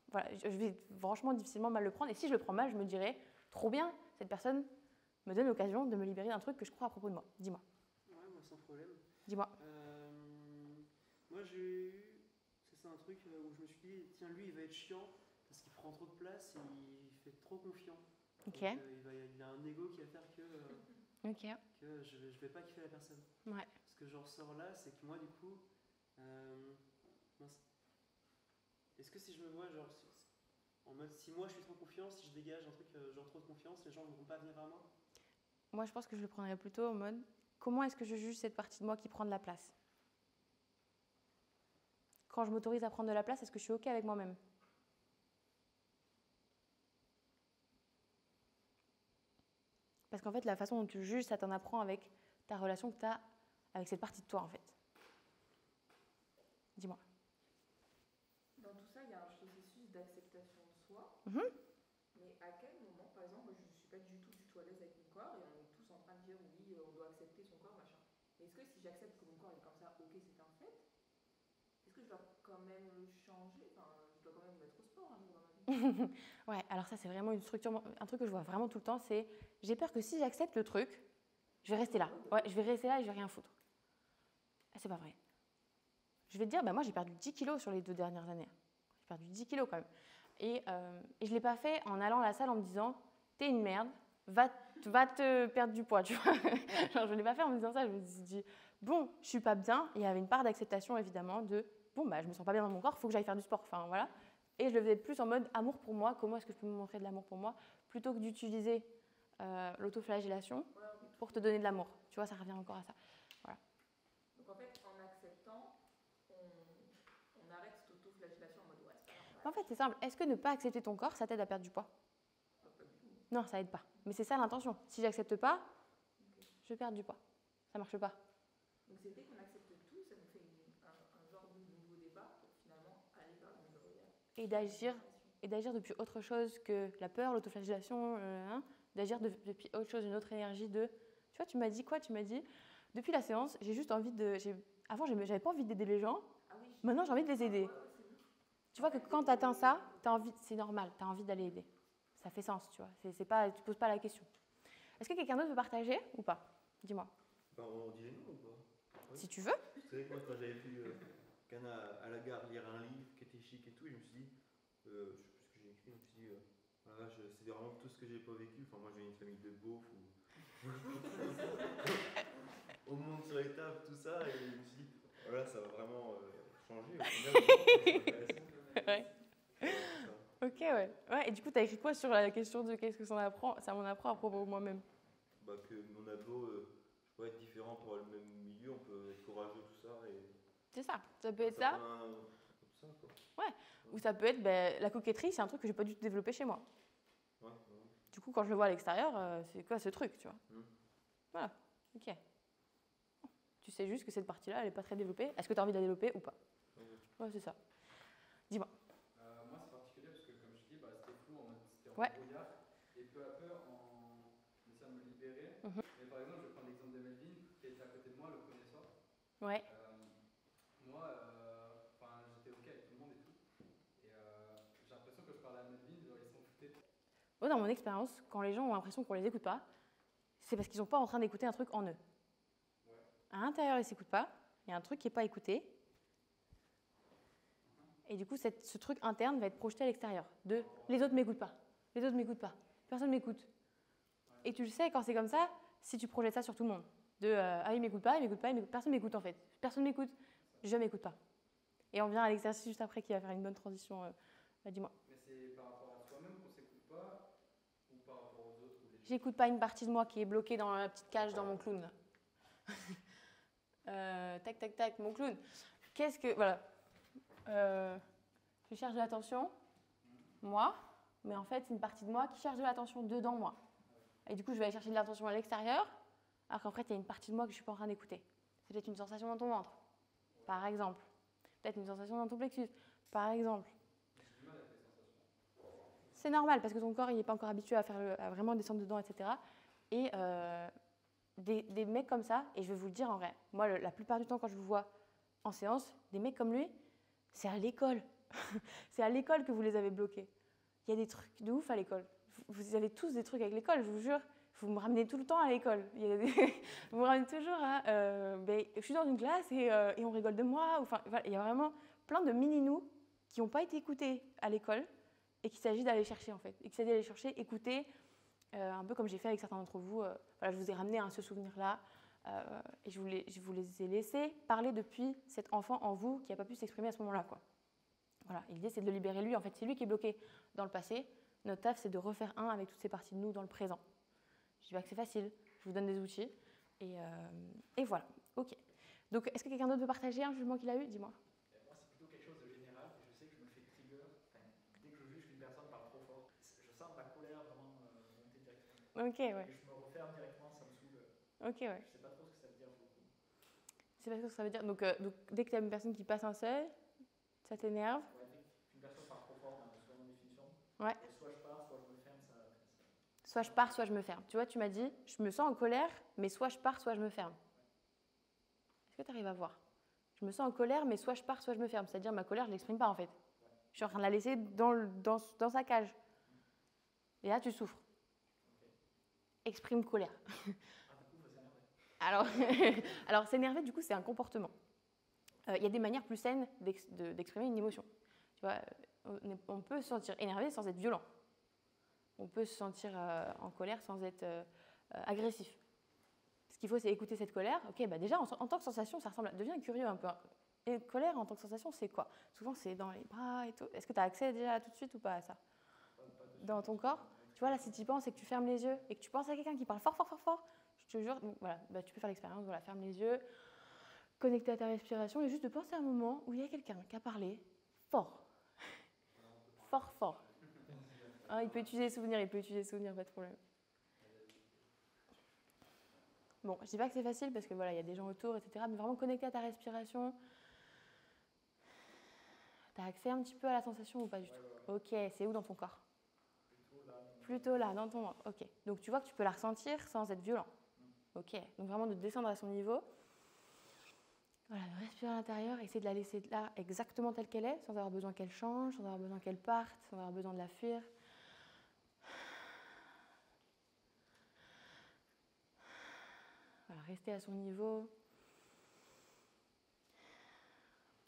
voilà, je vais franchement difficilement mal le prendre. Et si je le prends mal, je me dirais, trop bien, cette personne me donne l'occasion de me libérer d'un truc que je crois à propos de moi. Dis-moi. Ouais, moi sans problème. Dis-moi. Moi j'ai eu, c'est un truc où je me suis dit, tiens, lui il va être chiant parce qu'il prend trop de place et il fait trop confiant. Ok. Donc, il a un ego qui va faire que, Ok. que je vais pas kiffer la personne. Ouais. Ce que j'en ressors là, c'est que moi du coup, mince. Est-ce que si je me vois genre en mode si moi je suis trop confiant, si je dégage un truc genre trop de confiance, les gens ne vont pas venir à moi? Moi, je pense que je le prendrais plutôt en mode, comment est-ce que je juge cette partie de moi qui prend de la place? Quand je m'autorise à prendre de la place, est-ce que je suis OK avec moi-même? Parce qu'en fait, la façon dont tu juges, ça t'en apprend avec ta relation que tu as avec cette partie de toi, en fait. Dis-moi. Dans tout ça, il y a un processus d'acceptation de soi. Mm-hmm. Mais à quel moment, par exemple, moi je ne suis pas du tout à l'aise avec mon corps et on est tous en train de dire oui, on doit accepter son corps, machin. Mais est-ce que si j'accepte que mon corps est comme ça, ok, c'est un fait, est-ce que je dois quand même le changer? Enfin, je dois quand même me mettre au sport un jour dans ma vie. Ouais, alors ça, c'est vraiment une structure, un truc que je vois vraiment tout le temps, c'est j'ai peur que si j'accepte le truc, je vais rester là. Ouais, je vais rester là et je vais rien foutre. Ah, c'est pas vrai. Je vais te dire, bah moi j'ai perdu 10 kilos sur les 2 dernières années. J'ai perdu 10 kilos quand même. Et je ne l'ai pas fait en allant à la salle en me disant, t'es une merde, va te perdre du poids, tu vois. Genre, je ne l'ai pas fait en me disant ça, je me suis dit, bon, je suis pas bien. Et il y avait une part d'acceptation évidemment de, bon, bah je me sens pas bien dans mon corps, il faut que j'aille faire du sport. Enfin voilà. Et je le faisais plus en mode amour pour moi, comment est-ce que je peux me montrer de l'amour pour moi, plutôt que d'utiliser l'autoflagellation pour te donner de l'amour. Tu vois, ça revient encore à ça. Voilà. Donc en fait, en acceptant, on arrête cette autoflagellation en mode ouais, c'est pas normal. En fait, c'est simple. Est-ce que ne pas accepter ton corps, ça t'aide à perdre du poids? Pas du tout. Non, ça aide pas. Mais c'est ça l'intention. Si j'accepte pas, je perds du poids. Ça marche pas. Donc c'est dès qu'on accepte tout, ça nous fait un genre de nouveau débat pour finalement aller vers une nouvelle. Et d'agir depuis autre chose que la peur, l'autoflagellation, d'agir depuis autre chose, une autre énergie de... Tu vois, tu m'as dit quoi? Tu m'as dit, depuis la séance, j'ai juste envie de... Avant, j'avais pas envie d'aider les gens. Ah oui, Maintenant, j'ai envie de les aider. Tu vois que quand tu atteins ça, c'est normal, tu as envie d'aller aider. Ça fait sens, tu vois. Tu ne poses pas la question. Est-ce que quelqu'un d'autre veut partager ou pas? Dis-moi. Bah, on dit les noms ou pas? Oui. Si tu veux. Vous savez que moi, quand j'avais vu Cana à la gare lire un livre qui était chic et tout, je me suis dit, je sais plus ce que j'ai écrit, je me suis dit, voilà, c'est vraiment tout ce que j'ai pas vécu. Enfin, moi, j'ai une famille de beaufs où on monte sur les tables, tout ça, et je me suis dit, voilà, ça va vraiment changer. Au final, Ouais. Ok, ouais. Et du coup, tu as écrit quoi sur la question de qu'est-ce que ça m'en apprend à propos de moi-même? bah, que mon ado, je pourrais être différent pour le même milieu, on peut être courageux, tout ça. Et C'est ça. Ça peut être ça. Comme ça, quoi. Ou ça peut être la coquetterie, c'est un truc que j'ai pas du tout développé chez moi. Ouais. Du coup, quand je le vois à l'extérieur, c'est quoi ce truc, tu vois? Voilà, ok. Tu sais juste que cette partie-là, elle n'est pas très développée. Est-ce que tu as envie de la développer ou pas? Ouais, c'est ça. Dis-moi. Moi, c'est particulier parce que, comme je dis, c'était flou, c'était en Ouais. brouillard. Et peu à peu, en essayant de me libérer. Mais par exemple, je vais prendre l'exemple de Melvin, qui était à côté de moi le premier soir. Ouais. Moi, j'étais OK avec tout le monde et tout. Et j'ai l'impression que je parlais à Melvin, genre, ils s'en foutaient. Moi, dans mon expérience, quand les gens ont l'impression qu'on les écoute pas, c'est parce qu'ils sont pas en train d'écouter un truc en eux. Ouais. À l'intérieur, ils s'écoutent pas. Il y a un truc qui n'est pas écouté. Et du coup, ce truc interne va être projeté à l'extérieur. Les autres m'écoutent pas. Les autres m'écoutent pas. Personne m'écoute. Et tu le sais, quand c'est comme ça, si tu projettes ça sur tout le monde. Il m'écoute pas, il m'écoute pas, personne m'écoute en fait. Personne m'écoute, je m'écoute pas. Et on vient à l'exercice juste après qui va faire une bonne transition. Dis-moi. Mais c'est par rapport à soi-même qu'on s'écoute pas ou par rapport aux autres J'écoute pas une partie de moi qui est bloquée dans la petite cage dans mon clown. Tac, tac, tac, mon clown. Voilà. Je cherche de l'attention, moi, mais en fait, c'est une partie de moi qui cherche de l'attention dedans moi. Et du coup, je vais aller chercher de l'attention à l'extérieur, alors qu'en fait, il y a une partie de moi que je ne suis pas en train d'écouter. C'est peut-être une sensation dans ton ventre, par exemple. Peut-être une sensation dans ton plexus, par exemple. J'ai du mal avec les sensations. C'est normal, parce que ton corps, il n'est pas encore habitué à vraiment descendre dedans, etc. Et des mecs comme ça, et je vais vous le dire en vrai, moi, la plupart du temps, quand je vous vois en séance, des mecs comme lui, c'est à l'école. C'est à l'école que vous les avez bloqués. Il y a des trucs de ouf à l'école. Vous avez tous des trucs avec l'école, je vous jure. Vous me ramenez tout le temps à l'école. Vous me ramenez toujours à... je suis dans une classe et on rigole de moi. Enfin, voilà, il y a vraiment plein de mini-nous qui n'ont pas été écoutés à l'école et qu'il s'agit d'aller chercher, en fait. Et qu'il s'agit d'aller chercher, écouter, un peu comme j'ai fait avec certains d'entre vous. Voilà, je vous ai ramené à ce souvenir-là. Et je vous les ai laissés parler depuis cet enfant en vous qui n'a pas pu s'exprimer à ce moment-là, quoi. Voilà, l'idée c'est de le libérer lui, en fait c'est lui qui est bloqué dans le passé. Notre taf c'est de refaire un avec toutes ces parties de nous dans le présent. Je dis pas que c'est facile, je vous donne des outils et voilà, ok. Donc est-ce que quelqu'un d'autre veut partager un jugement qu'il a eu? Dis-moi. Moi c'est plutôt quelque chose de général, je sais que je me fais trigger, dès que je juge qu'une personne parle trop fort, je sens ma colère vraiment monter directement. Ok, ouais. Et je me referme directement, ça me saoule. Ok, ouais. Je sais pas trop ce que ça veut dire pour le coup. C'est pas ce que ça veut dire, donc dès que tu as une personne qui passe un seuil, ça t'énerve. Ouais, dès qu'une personne parle trop fort, selon ma définition, Ouais. soit je pars, soit je me ferme, ça. Soit je pars, soit je me ferme. Tu vois, tu m'as dit, je me sens en colère, mais soit je pars, soit je me ferme. Est-ce que tu arrives à voir? Je me sens en colère, mais soit je pars, soit je me ferme. C'est-à-dire, ma colère, je ne l'exprime pas, en fait. Je suis en train de la laisser dans sa cage. Et là, tu souffres. Exprime colère. Alors, alors s'énerver, du coup, c'est un comportement. Il y a des manières plus saines d'exprimer une émotion. Tu vois, on peut se sentir énervé sans être violent. On peut se sentir en colère sans être agressif. Ce qu'il faut, c'est écouter cette colère. Ok, bah déjà, en tant que sensation, ça ressemble à... Deviens curieux un peu. Et colère, en tant que sensation, c'est quoi? Souvent, c'est dans les bras et tout. Est-ce que tu as accès déjà tout de suite ou pas à ça? Dans ton corps? Tu vois, là, si tu y penses et que tu fermes les yeux et que tu penses à quelqu'un qui parle fort, fort, fort, fort, je te jure, donc, voilà, bah, tu peux faire l'expérience. Voilà, ferme les yeux, connecter à ta respiration et juste de penser à un moment où il y a quelqu'un qui a parlé fort. Fort, fort. Hein, il peut utiliser les souvenirs, pas de problème. Bon, je dis pas que c'est facile parce que voilà, il y a des gens autour, etc. Mais vraiment connecter à ta respiration. T'as accès un petit peu à la sensation ou pas du tout? Ok, c'est où dans ton corps? Plutôt là, dans ton ventre. Ok. Donc tu vois que tu peux la ressentir sans être violent. Ok. Donc vraiment de descendre à son niveau. Voilà, de respirer à l'intérieur, essayer de la laisser là exactement telle qu'elle est, sans avoir besoin qu'elle change, sans avoir besoin qu'elle parte, sans avoir besoin de la fuir. Voilà, rester à son niveau.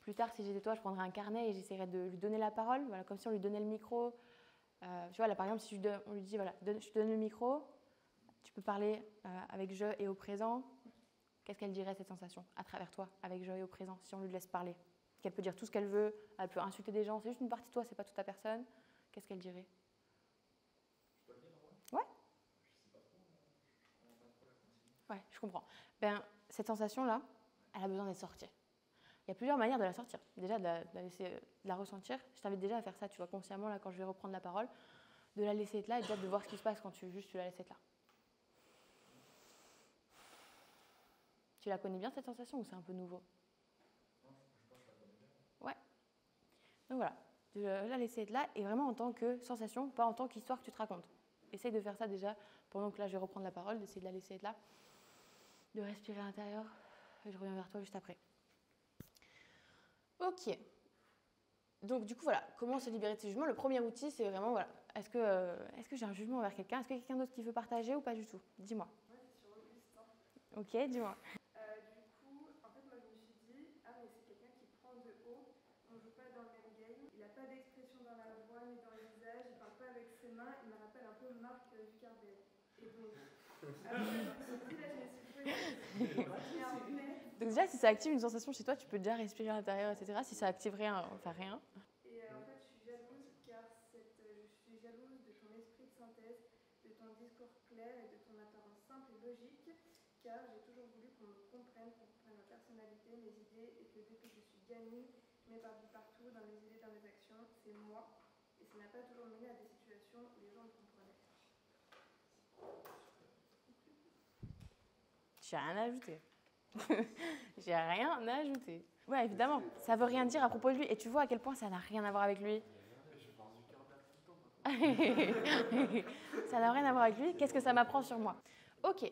Plus tard, si j'étais toi, je prendrais un carnet et j'essaierais de lui donner la parole, voilà, comme si on lui donnait le micro. Tu vois, là, par exemple, si on lui dit, voilà, je te donne le micro, tu peux parler avec je et au présent. Qu'est-ce qu'elle dirait, cette sensation, à travers toi, avec je et au présent, si on lui laisse parler? Qu'elle peut dire tout ce qu'elle veut, elle peut insulter des gens, c'est juste une partie de toi, c'est pas toute ta personne. Qu'est-ce qu'elle dirait? Ouais. Ouais, je comprends. Ben, cette sensation-là, elle a besoin d'être sortie. Il y a plusieurs manières de la sortir. Déjà, de la ressentir. Je t'invite déjà à faire ça, tu vois, consciemment, là, quand je vais reprendre la parole, de la laisser être là et déjà de voir ce qui se passe quand tu la laisses être là. Tu la connais bien, cette sensation, ou c'est un peu nouveau? Ouais. Donc voilà, de la laisser être là, et vraiment en tant que sensation, pas en tant qu'histoire que tu te racontes. Essaye de faire ça déjà, pendant que là, je vais reprendre la parole, d'essayer de la laisser être là, de respirer à l'intérieur, et je reviens vers toi juste après. Ok. Donc du coup, voilà, comment se libérer de ces jugements? Le premier outil, c'est vraiment, voilà, est-ce que j'ai un jugement envers quelqu'un? Est-ce que quelqu'un d'autre qui veut partager ou pas du tout? Dis-moi. Ouais, c'est sur Augustin. Ok, dis-moi. Du coup, en fait, moi, je me suis dit, ah, mais c'est quelqu'un qui prend de haut, on joue pas dans le même game, il n'a pas d'expression dans la voix ni dans le visage, il parle pas avec ses mains, il me rappelle un peu Marc Ducardel. Et donc, après, je me suis dit, là, je me suis posé. Et en fait, Donc déjà, si ça active une sensation chez toi, tu peux déjà respirer à l'intérieur, etc. Si ça active rien, enfin rien. Et en fait, je suis jalouse car je suis jalouse de ton esprit de synthèse, de ton discours clair et de ton apparence simple et logique, car j'ai toujours voulu qu'on me comprenne ma personnalité, mes idées, et que depuis que je suis gamine, je m'éparpille partout, dans mes idées, dans mes actions, c'est moi, et ça n'a pas toujours mené à des situations où les gens me comprenaient. J'ai rien à ajouter. J'ai rien à ajouter. Ouais, évidemment, ça veut rien dire à propos de lui. Et tu vois à quel point ça n'a rien à voir avec lui. Ça n'a rien à voir avec lui. Qu'est-ce que ça m'apprend sur moi? Ok.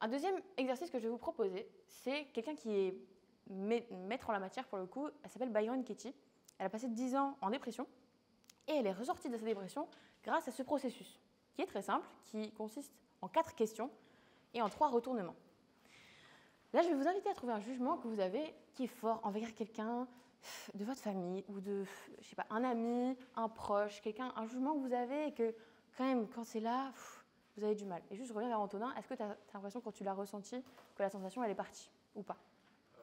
Un deuxième exercice que je vais vous proposer, c'est quelqu'un qui est maître en la matière pour le coup. Elle s'appelle Byron Katie. Elle a passé 10 ans en dépression et elle est ressortie de sa dépression grâce à ce processus qui est très simple, qui consiste en 4 questions et en 3 retournements. Là, je vais vous inviter à trouver un jugement que vous avez qui est fort envers quelqu'un de votre famille ou de, je sais pas, un ami, un proche, un jugement que vous avez et que quand même, quand c'est là, vous avez du mal. Et juste, je reviens vers Antonin. Est-ce que tu as l'impression, quand tu l'as ressenti, que la sensation, elle est partie ou pas? Ouais,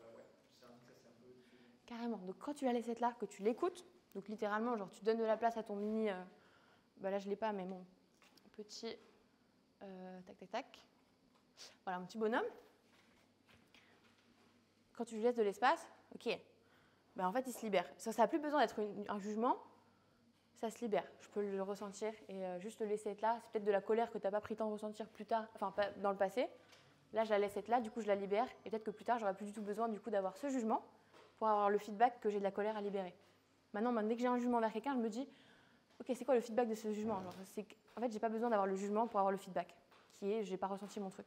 ça c'est un peu au-dessus. Carrément. Donc, quand tu la laisses être là, que tu l'écoutes, donc littéralement, genre, tu donnes de la place à ton mini, là, je l'ai pas, mais mon petit, tac, tac, tac. Voilà, mon petit bonhomme. Quand tu lui laisses de l'espace, ok, en fait, il se libère. Ça n'a plus besoin d'être un jugement, ça se libère. Je peux le ressentir et juste le laisser être là. C'est peut-être de la colère que tu n'as pas pris le temps de ressentir plus tard, enfin pas dans le passé. Là, je la laisse être là, du coup, je la libère. Et peut-être que plus tard, j'aurai plus du tout besoin du coup d'avoir ce jugement pour avoir le feedback que j'ai de la colère à libérer. Maintenant, dès que j'ai un jugement vers quelqu'un, je me dis, ok, c'est quoi le feedback de ce jugement? En fait, j'ai pas besoin d'avoir le jugement pour avoir le feedback, qui est, j'ai pas ressenti mon truc.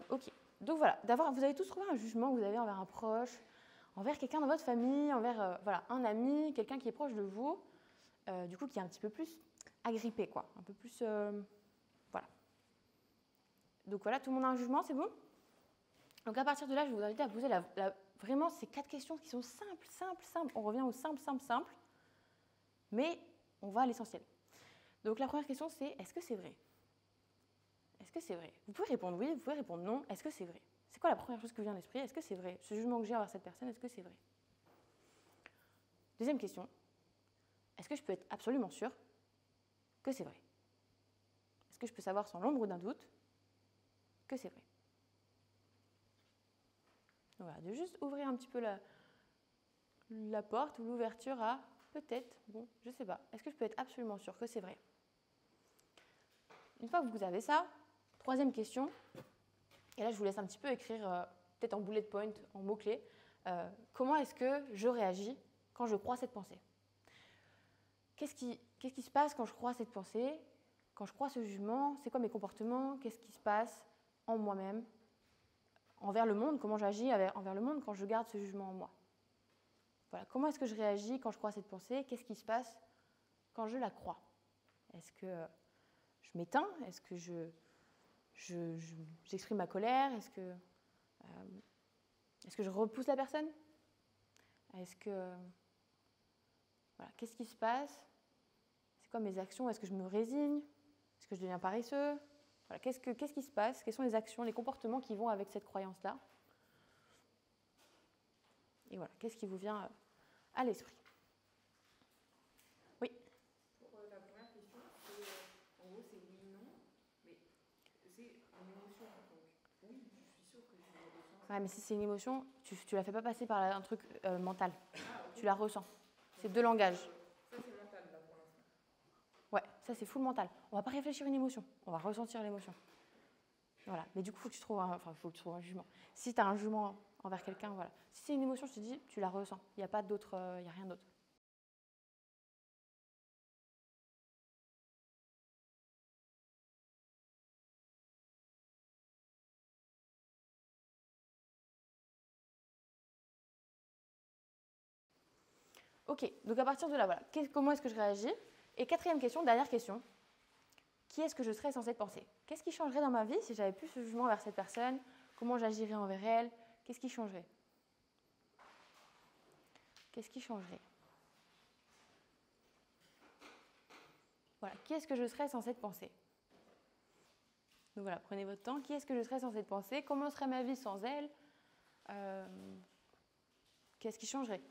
Ok. Donc voilà, vous avez tous trouvé un jugement que vous avez envers un proche, envers quelqu'un dans votre famille, envers un ami, quelqu'un qui est proche de vous, du coup qui est un petit peu plus agrippé, quoi, un peu plus, voilà. Donc voilà, tout le monde a un jugement, c'est bon? Donc à partir de là, je vais vous inviter à poser vraiment ces 4 questions qui sont simples. On revient au simple, mais on va à l'essentiel. Donc la première question, c'est est-ce que c'est vrai? Est-ce que c'est vrai? Vous pouvez répondre oui, vous pouvez répondre non. Est-ce que c'est vrai? C'est quoi la première chose qui vous vient à l'esprit? Est-ce que c'est vrai? Ce jugement que j'ai envers cette personne, est-ce que c'est vrai? Deuxième question. Est-ce que je peux être absolument sûre que c'est vrai? Est-ce que je peux savoir sans l'ombre d'un doute que c'est vrai? Donc voilà, de juste ouvrir un petit peu la porte ou l'ouverture à peut-être, bon, je sais pas. Est-ce que je peux être absolument sûre que c'est vrai? Une fois que vous avez ça, troisième question, et là je vous laisse un petit peu écrire, peut-être en bullet point, en mots-clés, comment est-ce que je réagis quand je crois cette pensée? Qu'est-ce qui se passe quand je crois cette pensée? Quand je crois ce jugement, c'est quoi mes comportements? Qu'est-ce qui se passe en moi-même, envers le monde? Comment j'agis envers le monde quand je garde ce jugement en moi? Voilà, comment est-ce que je réagis quand je crois cette pensée? Qu'est-ce qui se passe quand je la crois? Est-ce que je m'éteins? Est-ce que j'exprime ma colère? Est-ce que je repousse la personne? Est-ce que... Voilà, qu'est-ce qui se passe? C'est quoi mes actions? Est-ce que je me résigne? Est-ce que je deviens paresseux? Voilà, qu'est-ce qui se passe? Quelles sont les actions, les comportements qui vont avec cette croyance-là? Et voilà, qu'est-ce qui vous vient à l'esprit? Oui. Pour la première question, en gros, c'est oui, non, mais c'est une émotion. Donc, Ouais, mais si c'est une émotion, tu ne la fais pas passer par un truc mental. Ah, ok. Tu la ressens. C'est deux langages. Ça, c'est mental, là, pour l'instant. Ouais, ça c'est full mental. On va pas réfléchir une émotion, on va ressentir l'émotion. Voilà. Mais du coup, faut que tu trouves un jugement. Si tu as un jugement envers quelqu'un, voilà. Si c'est une émotion, je te dis, tu la ressens. Il n'y a pas d'autre, il y a rien d'autre. Ok, donc à partir de là, voilà. Comment est-ce que je réagis? Et quatrième question, dernière question. Qui est-ce que je serais censée penser? Qu'est-ce qui changerait dans ma vie si j'avais plus ce jugement envers cette personne? Comment j'agirais envers elle? Qu'est-ce qui changerait? Qu'est-ce qui changerait? Voilà, qui est-ce que je serais censée penser? Donc voilà, prenez votre temps. Qui est-ce que je serais censée penser? Comment serait ma vie sans elle? Qu'est-ce qui changerait?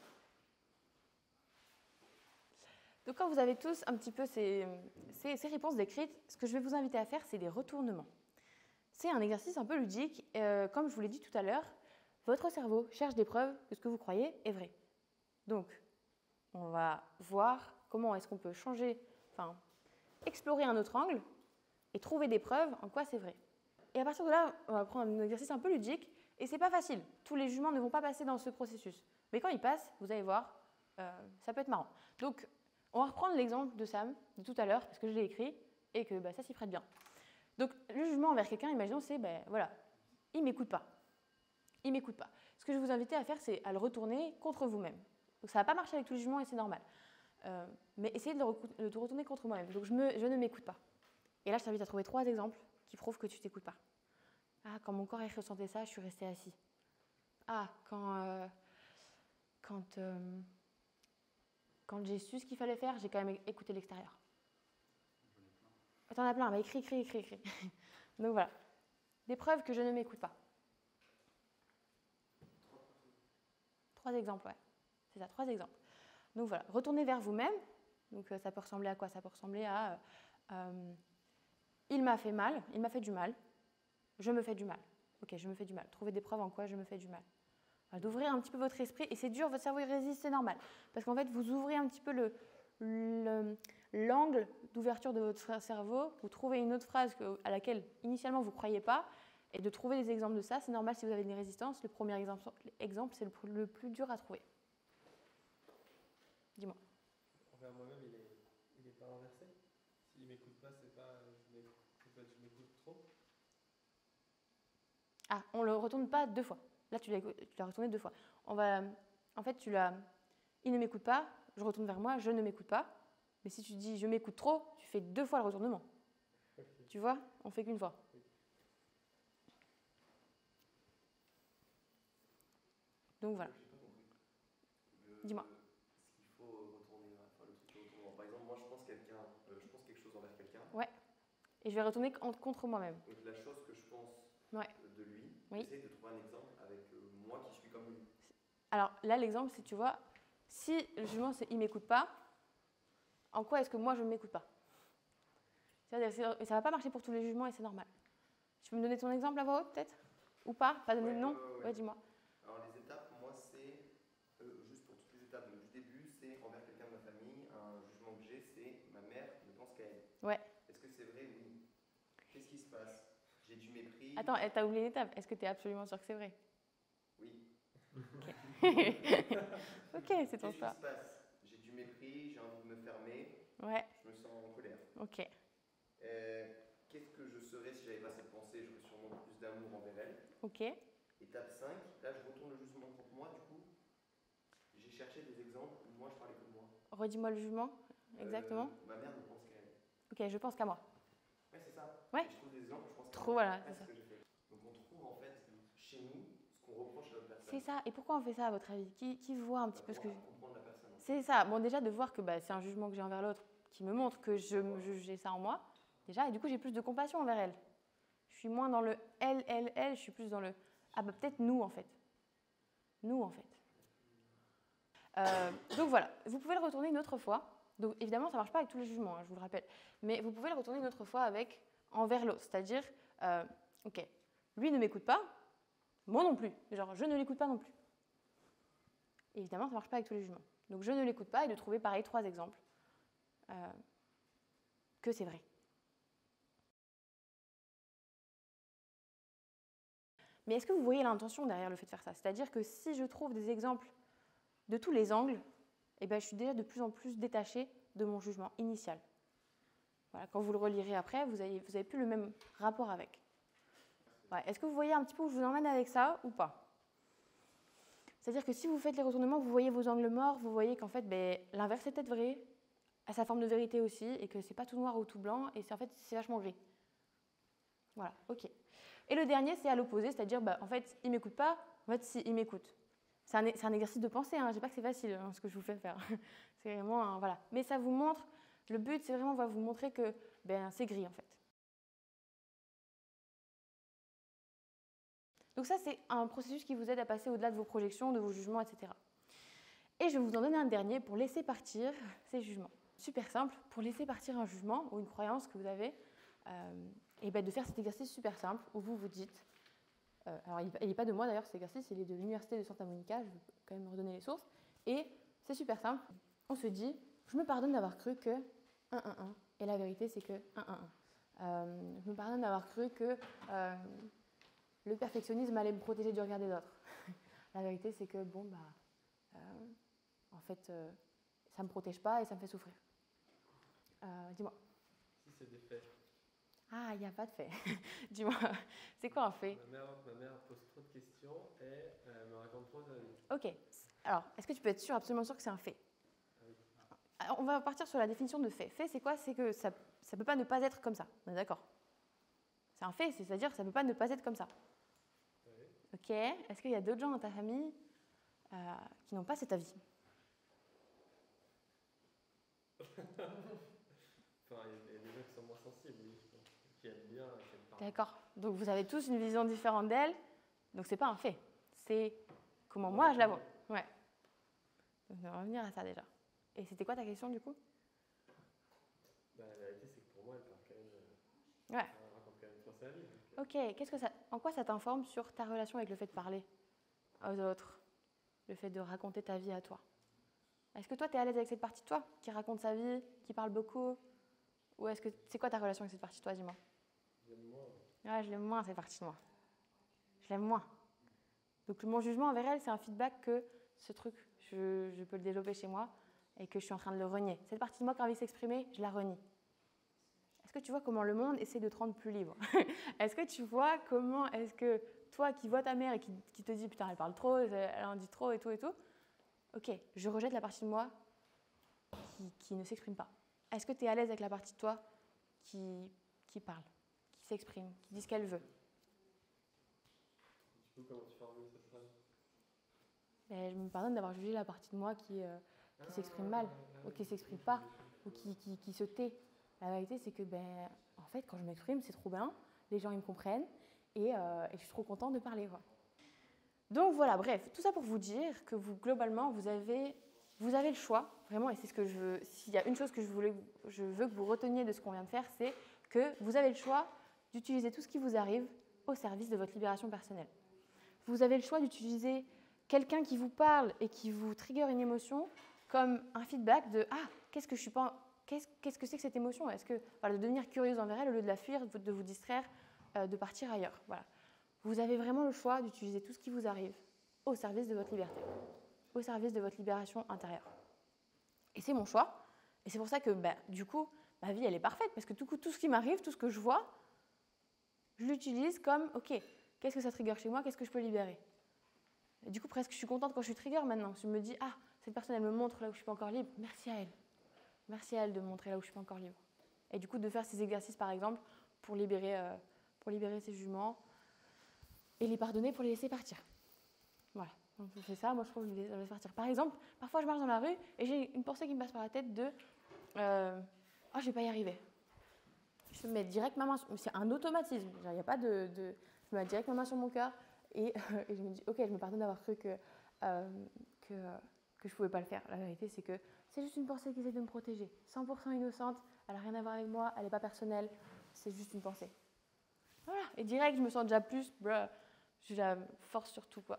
Donc quand vous avez tous un petit peu ces réponses décrites, ce que je vais vous inviter à faire, c'est des retournements. C'est un exercice un peu ludique. Comme je vous l'ai dit tout à l'heure, votre cerveau cherche des preuves que ce que vous croyez est vrai. Donc, on va voir comment est-ce qu'on peut explorer un autre angle et trouver des preuves en quoi c'est vrai. Et à partir de là, on va prendre un exercice un peu ludique, et c'est pas facile. Tous les jugements ne vont pas passer dans ce processus. Mais quand ils passent, vous allez voir, ça peut être marrant. Donc, on va reprendre l'exemple de Sam, de tout à l'heure, parce que je l'ai écrit, et que ça s'y prête bien. Donc, le jugement envers quelqu'un, imaginons, c'est, voilà, il ne m'écoute pas. Il ne m'écoute pas. Ce que je vais vous inviter à faire, c'est à le retourner contre vous-même. Donc, ça ne va pas marcher avec tous les jugements, et c'est normal. Mais essayez de le retourner contre moi-même. Donc, je ne m'écoute pas. Et là, je t'invite à trouver 3 exemples qui prouvent que tu ne t'écoutes pas. Ah, quand mon corps a ressentait ça, je suis restée assis. Ah, quand j'ai su ce qu'il fallait faire, j'ai quand même écouté l'extérieur. T'en as plein, mais écris. Donc voilà. Des preuves que je ne m'écoute pas. 3 exemples, ouais. C'est ça, 3 exemples. Donc voilà, retournez vers vous-même. Donc ça peut ressembler à quoi? Ça peut ressembler à il m'a fait mal, il m'a fait du mal, je me fais du mal. Ok, je me fais du mal. Trouvez des preuves en quoi je me fais du mal. D'ouvrir un petit peu votre esprit, et c'est dur, votre cerveau il résiste, c'est normal. Parce qu'en fait, vous ouvrez un petit peu l'angle d'ouverture de votre cerveau, vous trouvez une autre phrase à laquelle initialement vous ne croyez pas, et de trouver des exemples de ça, c'est normal si vous avez des résistances. Le premier exemple c'est le plus dur à trouver. Dis-moi. Envers moi-même, il est pas inversé. S'il ne m'écoute pas, c'est pas je m'écoute trop. Ah, on ne le retourne pas 2 fois. Là, tu l'as retourné 2 fois. En fait, il ne m'écoute pas, je retourne vers moi, je ne m'écoute pas. Mais si tu dis je m'écoute trop, tu fais 2 fois le retournement. Okay. Tu vois, on ne fait qu'une fois. Oui. Donc voilà. Dis-moi. Ce qu'il faut retourner, le truc de retournement. Par exemple, moi je pense quelque chose envers quelqu'un. Ouais. Et je vais retourner contre moi-même. Donc la chose que je pense de lui, oui. J'essaie de trouver un exemple avec moi qui suis comme lui. Alors là, l'exemple, c'est, tu vois, si le jugement c'est il ne m'écoute pas, en quoi est-ce que moi je ne m'écoute pas? Et ça ne va pas marcher pour tous les jugements et c'est normal. Tu peux me donner ton exemple à voix haute peut-être? Ou pas? Pas donner de nom? Ouais, dis-moi. Alors les étapes, moi c'est, juste pour toutes les étapes, donc, du début c'est envers quelqu'un de ma famille, un jugement que j'ai, c'est ma mère ne pense qu'à elle. Ouais. Est-ce que c'est vrai? Oui. Qu'est-ce qui se passe? J'ai du mépris. Attends, t'as oublié l'étape. Est-ce que tu es absolument sûr que c'est vrai? Oui. Ok, ok, c'est ton choix. Qu'est-ce qui se passe? J'ai du mépris, j'ai envie de me fermer. Ouais. Je me sens en colère. Ok. Qu'est-ce que je serais si j'avais pas cette pensée? J'aurais sûrement plus d'amour envers elle. Ok. Étape 5, là je retourne le jugement contre moi, du coup. J'ai cherché des exemples où moi je parlais que de moi. Redis-moi le jugement, exactement. Ma mère ne pense qu'à elle. Ok, je pense qu'à moi. Ouais, c'est ça. Ouais. Et je trouve des exemples, je pense qu'à trop, moi. voilà, c'est ça. Ce que j'ai fait. Donc on trouve en fait chez nous ce qu'on reproche à l'autre personne. C'est ça. Et pourquoi on fait ça à votre avis? Qui voit un petit peu ce que... comprendre la personne. C'est ça. Bon, déjà de voir que c'est un jugement que j'ai envers l'autre qui me montre que j'ai ça en moi. Déjà, et du coup, j'ai plus de compassion envers elle. Je suis moins dans le elle, je suis plus dans le peut-être nous en fait. Nous en fait. Donc voilà, vous pouvez le retourner une autre fois. Donc évidemment, ça ne marche pas avec tous les jugements, je vous le rappelle. Mais vous pouvez le retourner une autre fois avec envers l'autre. C'est-à-dire, ok, lui ne m'écoute pas, Moi non plus. Genre, je ne l'écoute pas non plus. Évidemment, ça ne marche pas avec tous les jugements. Donc, je ne l'écoute pas et de trouver, pareil, 3 exemples que c'est vrai. Mais est-ce que vous voyez l'intention derrière le fait de faire ça? C'est-à-dire que si je trouve des exemples de tous les angles, eh ben, je suis déjà de plus en plus détachée de mon jugement initial. Voilà, quand vous le relirez après, vous avez plus le même rapport avec. Ouais, est-ce que vous voyez un petit peu où je vous emmène avec ça ou pas? C'est-à-dire que si vous faites les retournements, vous voyez vos angles morts, vous voyez qu'en fait, l'inverse est peut-être vrai, à sa forme de vérité aussi, et que c'est pas tout noir ou tout blanc, et en fait, c'est vachement gris. Voilà, ok. Et le dernier, c'est à l'opposé, c'est-à-dire, en fait, il ne m'écoute pas, en fait, si, il m'écoute. C'est un exercice de pensée, hein. Je ne dis pas que c'est facile ce que je vous fais faire. C'est vraiment, voilà. Mais ça vous montre, le but, c'est vraiment, vous montrer que c'est gris, en fait. Donc ça, c'est un processus qui vous aide à passer au-delà de vos projections, de vos jugements, etc. Et je vais vous en donner un dernier pour laisser partir ces jugements. Super simple, pour laisser partir un jugement ou une croyance que vous avez, et de faire cet exercice super simple où vous vous dites, alors il n'est pas de moi d'ailleurs cet exercice, il est de l'Université de Santa Monica, je vais quand même redonner les sources, et c'est super simple, on se dit, je me pardonne d'avoir cru que 1, 1, 1, et la vérité c'est que 1, 1, 1. Je me pardonne d'avoir cru que le perfectionnisme allait me protéger du regard des autres. La vérité c'est que en fait ça ne me protège pas et ça me fait souffrir. Dis-moi. Si c'est des faits. Ah, il n'y a pas de fait. Dis-moi, c'est quoi un fait? Ma mère pose trop de questions et me raconte trop de vie. Ok. Alors, est-ce que tu peux être absolument sûr que c'est un fait? Alors, on va partir sur la définition de fait. Fait, c'est quoi? C'est que ça ne peut pas ne pas être comme ça. On est d'accord? C'est un fait, c'est-à-dire que ça ne peut pas ne pas être comme ça. Oui. Ok. Est-ce qu'il y a d'autres gens dans ta famille qui n'ont pas cet avis? Enfin, il y a des gens qui sont moins sensibles, oui, je pense, qui aiment bien, qui aiment pas. D'accord. Donc, vous avez tous une vision différente d'elle. Donc, c'est pas un fait. C'est comment moi je la vois. Ouais. Donc, on va revenir à ça déjà. Et c'était quoi ta question du coup? La vérité, c'est que pour moi, elle parle quand même. Ouais. Elle raconte quand même trop sa vie. Ok. En quoi ça t'informe sur ta relation avec le fait de parler aux autres? Le fait de raconter ta vie à toi? Est-ce que toi, tu es à l'aise avec cette partie de toi qui raconte sa vie, qui parle beaucoup? Ou est-ce que c'est quoi ta relation avec cette partie de toi, dis-moi? Je l'aime moins. Ouais, je l'aime moins, cette partie de moi. Je l'aime moins. Donc, mon jugement envers elle, c'est un feedback que ce truc, je peux le développer chez moi et que je suis en train de le renier. Cette partie de moi qui a envie de s'exprimer, je la renie. Est-ce que tu vois comment le monde essaie de te rendre plus libre? Est-ce que tu vois comment est-ce que toi qui vois ta mère et qui te dit « Putain, elle parle trop, elle en dit trop et tout et tout », ok, je rejette la partie de moi qui ne s'exprime pas. Est-ce que tu es à l'aise avec la partie de toi qui parle, qui s'exprime, qui dit ce qu'elle veut? Du coup, comment tu formules cette phrase? Je me pardonne d'avoir jugé la partie de moi qui s'exprime mal, ou qui ne s'exprime pas, ou qui se tait. La vérité, c'est que, en fait, quand je m'exprime, c'est trop bien, les gens ils me comprennent, et je suis trop contente de parler, quoi. Donc voilà, bref, tout ça pour vous dire que globalement, vous avez le choix, vraiment, et c'est ce que je veux. S'il y a une chose que je veux que vous reteniez de ce qu'on vient de faire, c'est que vous avez le choix d'utiliser tout ce qui vous arrive au service de votre libération personnelle. Vous avez le choix d'utiliser quelqu'un qui vous parle et qui vous trigger une émotion comme un feedback de « Ah, qu'est-ce que c'est que cette émotion ?» Est-ce que, voilà, de devenir curieuse envers elle au lieu de la fuir, de vous distraire, de partir ailleurs. Voilà. Vous avez vraiment le choix d'utiliser tout ce qui vous arrive au service de votre liberté, au service de votre libération intérieure. Et c'est mon choix. Et c'est pour ça que, du coup, ma vie, elle est parfaite. Parce que du coup, tout ce qui m'arrive, tout ce que je vois, je l'utilise comme, ok, qu'est-ce que ça trigger chez moi? Qu'est-ce que je peux libérer? Et du coup, presque, je suis contente quand je suis trigger maintenant. Je me dis, ah, cette personne, elle me montre là où je ne suis pas encore libre. Merci à elle. Merci à elle de me montrer là où je ne suis pas encore libre. Et du coup, de faire ces exercices, par exemple, pour libérer ces jugements et les pardonner pour les laisser partir. Voilà. Donc, on fait ça. Moi, je trouve que je les laisse partir. Par exemple, parfois, je marche dans la rue et j'ai une pensée qui me passe par la tête de oh, je vais pas y arriver. Je mets direct ma main sur... C'est un automatisme. Il n'y a pas de... Je mets direct ma main sur mon cœur et je me dis, ok, je me pardonne d'avoir cru que je ne pouvais pas le faire. La vérité, c'est que c'est juste une pensée qui essaie de me protéger. 100% innocente, elle n'a rien à voir avec moi, elle n'est pas personnelle, c'est juste une pensée. Voilà. Et direct, je me sens déjà plus, je la force sur tout, quoi.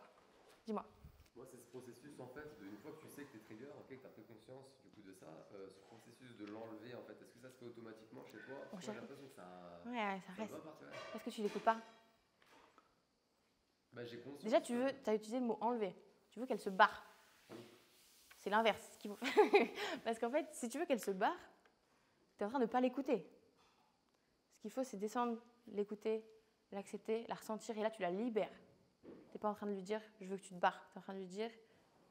Dis-moi. Moi, c'est ce processus, en fait, une fois que tu sais que tu es trigger, ok, que tu as pris conscience du coup de ça, ce processus de l'enlever, en fait, est-ce que ça se fait automatiquement chez toi? Moi, j'ai l'impression que ça reste. doit partir. Parce que tu l'écoutes pas. Bah, j'ai conscience. Déjà, tu as utilisé le mot enlever. Tu veux qu'elle se barre. C'est l'inverse. Ce qu'il faut. Parce qu'en fait, si tu veux qu'elle se barre, tu es en train de ne pas l'écouter. Ce qu'il faut, c'est descendre, l'écouter, l'accepter, la ressentir, et là, tu la libères. Tu n'es pas en train de lui dire, je veux que tu te barres. Tu es en train de lui dire,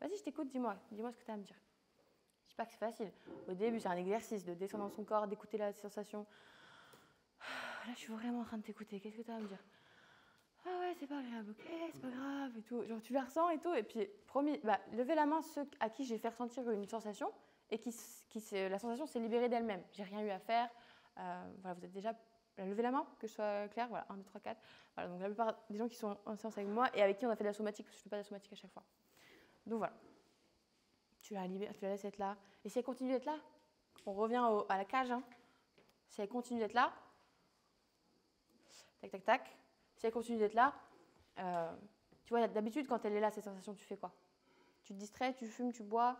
vas-y, je t'écoute, dis-moi ce que tu as à me dire. Je ne dis pas que c'est facile. Au début, c'est un exercice de descendre dans son corps, d'écouter la sensation. Là, je suis vraiment en train de t'écouter. Qu'est-ce que tu as à me dire? Ah ouais, c'est pas agréable, ok, c'est pas grave et tout. Genre, tu la ressens et tout. Et puis, promis, levez la main ceux à qui j'ai fait ressentir une sensation et la sensation s'est libérée d'elle-même. J'ai rien eu à faire. Voilà, vous êtes déjà. Levez la main, que je sois claire. Voilà, 1, 2, 3, 4. Voilà, donc la plupart des gens qui sont en séance avec moi et avec qui on a fait de la somatique, parce que je ne fais pas de la somatique à chaque fois. Donc voilà. Tu la libères, tu la laisses être là. Et si elle continue d'être là, on revient à la cage. Hein. Si elle continue d'être là, tac, tac, tac. Si elle continue d'être là, tu vois, d'habitude, quand elle est là, cette sensation, tu fais quoi? Tu te distrais, tu fumes, tu bois,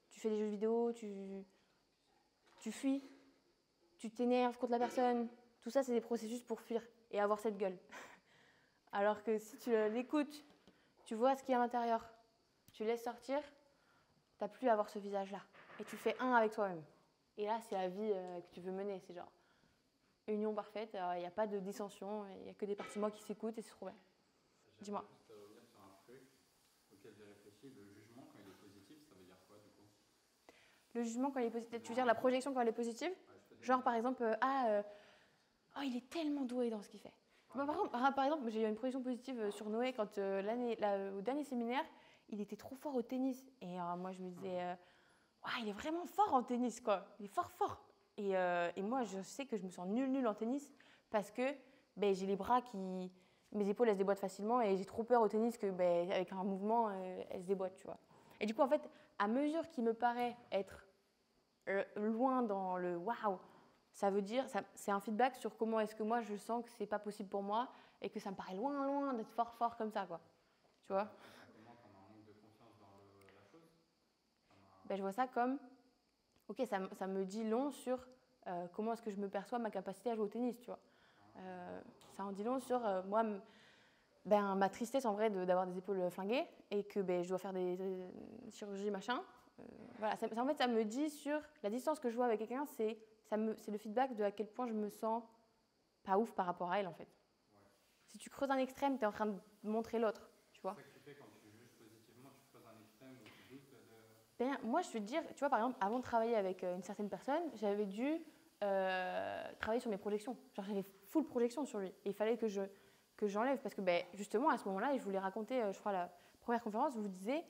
tu fais des jeux vidéo, tu fuis, tu t'énerves contre la personne. Tout ça, c'est des processus pour fuir et avoir cette gueule. Alors que si tu l'écoutes, tu vois ce qu'il y a à l'intérieur, tu laisses sortir, tu n'as plus à avoir ce visage-là. Et tu fais un avec toi-même. Et là, c'est la vie que tu veux mener. C'est genre union parfaite, il n'y a pas de dissension, il n'y a que des parties de moi qui s'écoutent et c'est trop bien. Dis-moi. Juste revenir sur un truc auquel j'ai réfléchi, le jugement quand il est positif, ça veut dire quoi du coup? Le jugement quand il est positif, tu veux dire la projection quand elle est positive? Genre par exemple, oh il est tellement doué dans ce qu'il fait. Ouais. Par exemple, j'ai eu une projection positive sur Noé quand au dernier séminaire, il était trop fort au tennis. Et moi je me disais, il est vraiment fort en tennis quoi, il est fort. Et moi, je sais que je me sens nulle en tennis parce que j'ai les bras mes épaules, elles se déboîtent facilement et j'ai trop peur au tennis que avec un mouvement, elles se déboîtent, tu vois. Et du coup, en fait, à mesure qu'il me paraît être loin dans le waouh, ça veut dire, c'est un feedback sur comment est-ce que moi, je sens que c'est pas possible pour moi et que ça me paraît loin d'être fort comme ça, quoi. Tu vois? Comment on a un manque de confiance dans la chose? Je vois ça comme... Ok, ça me dit long sur comment est-ce que je me perçois, ma capacité à jouer au tennis, tu vois. Ça en dit long sur moi, ma tristesse en vrai d'avoir des épaules flinguées et que je dois faire des chirurgies, machin. Voilà, en fait, ça me dit sur la distance que je vois avec quelqu'un, c'est le feedback de à quel point je me sens pas ouf par rapport à elle, en fait. Ouais. Si tu creuses un extrême, tu es en train de montrer l'autre, tu vois. C'est ça que tu fais quand tu juges positivement, tu creuses un extrême où tu doutes de... Moi, je veux te dire, tu vois, par exemple, avant de travailler avec une certaine personne, j'avais dû travailler sur mes projections. Genre, j'avais full projection sur lui. Et il fallait que j'enlève. Parce que, justement, à ce moment-là, et je voulais raconter, je crois, la première conférence, je vous disais,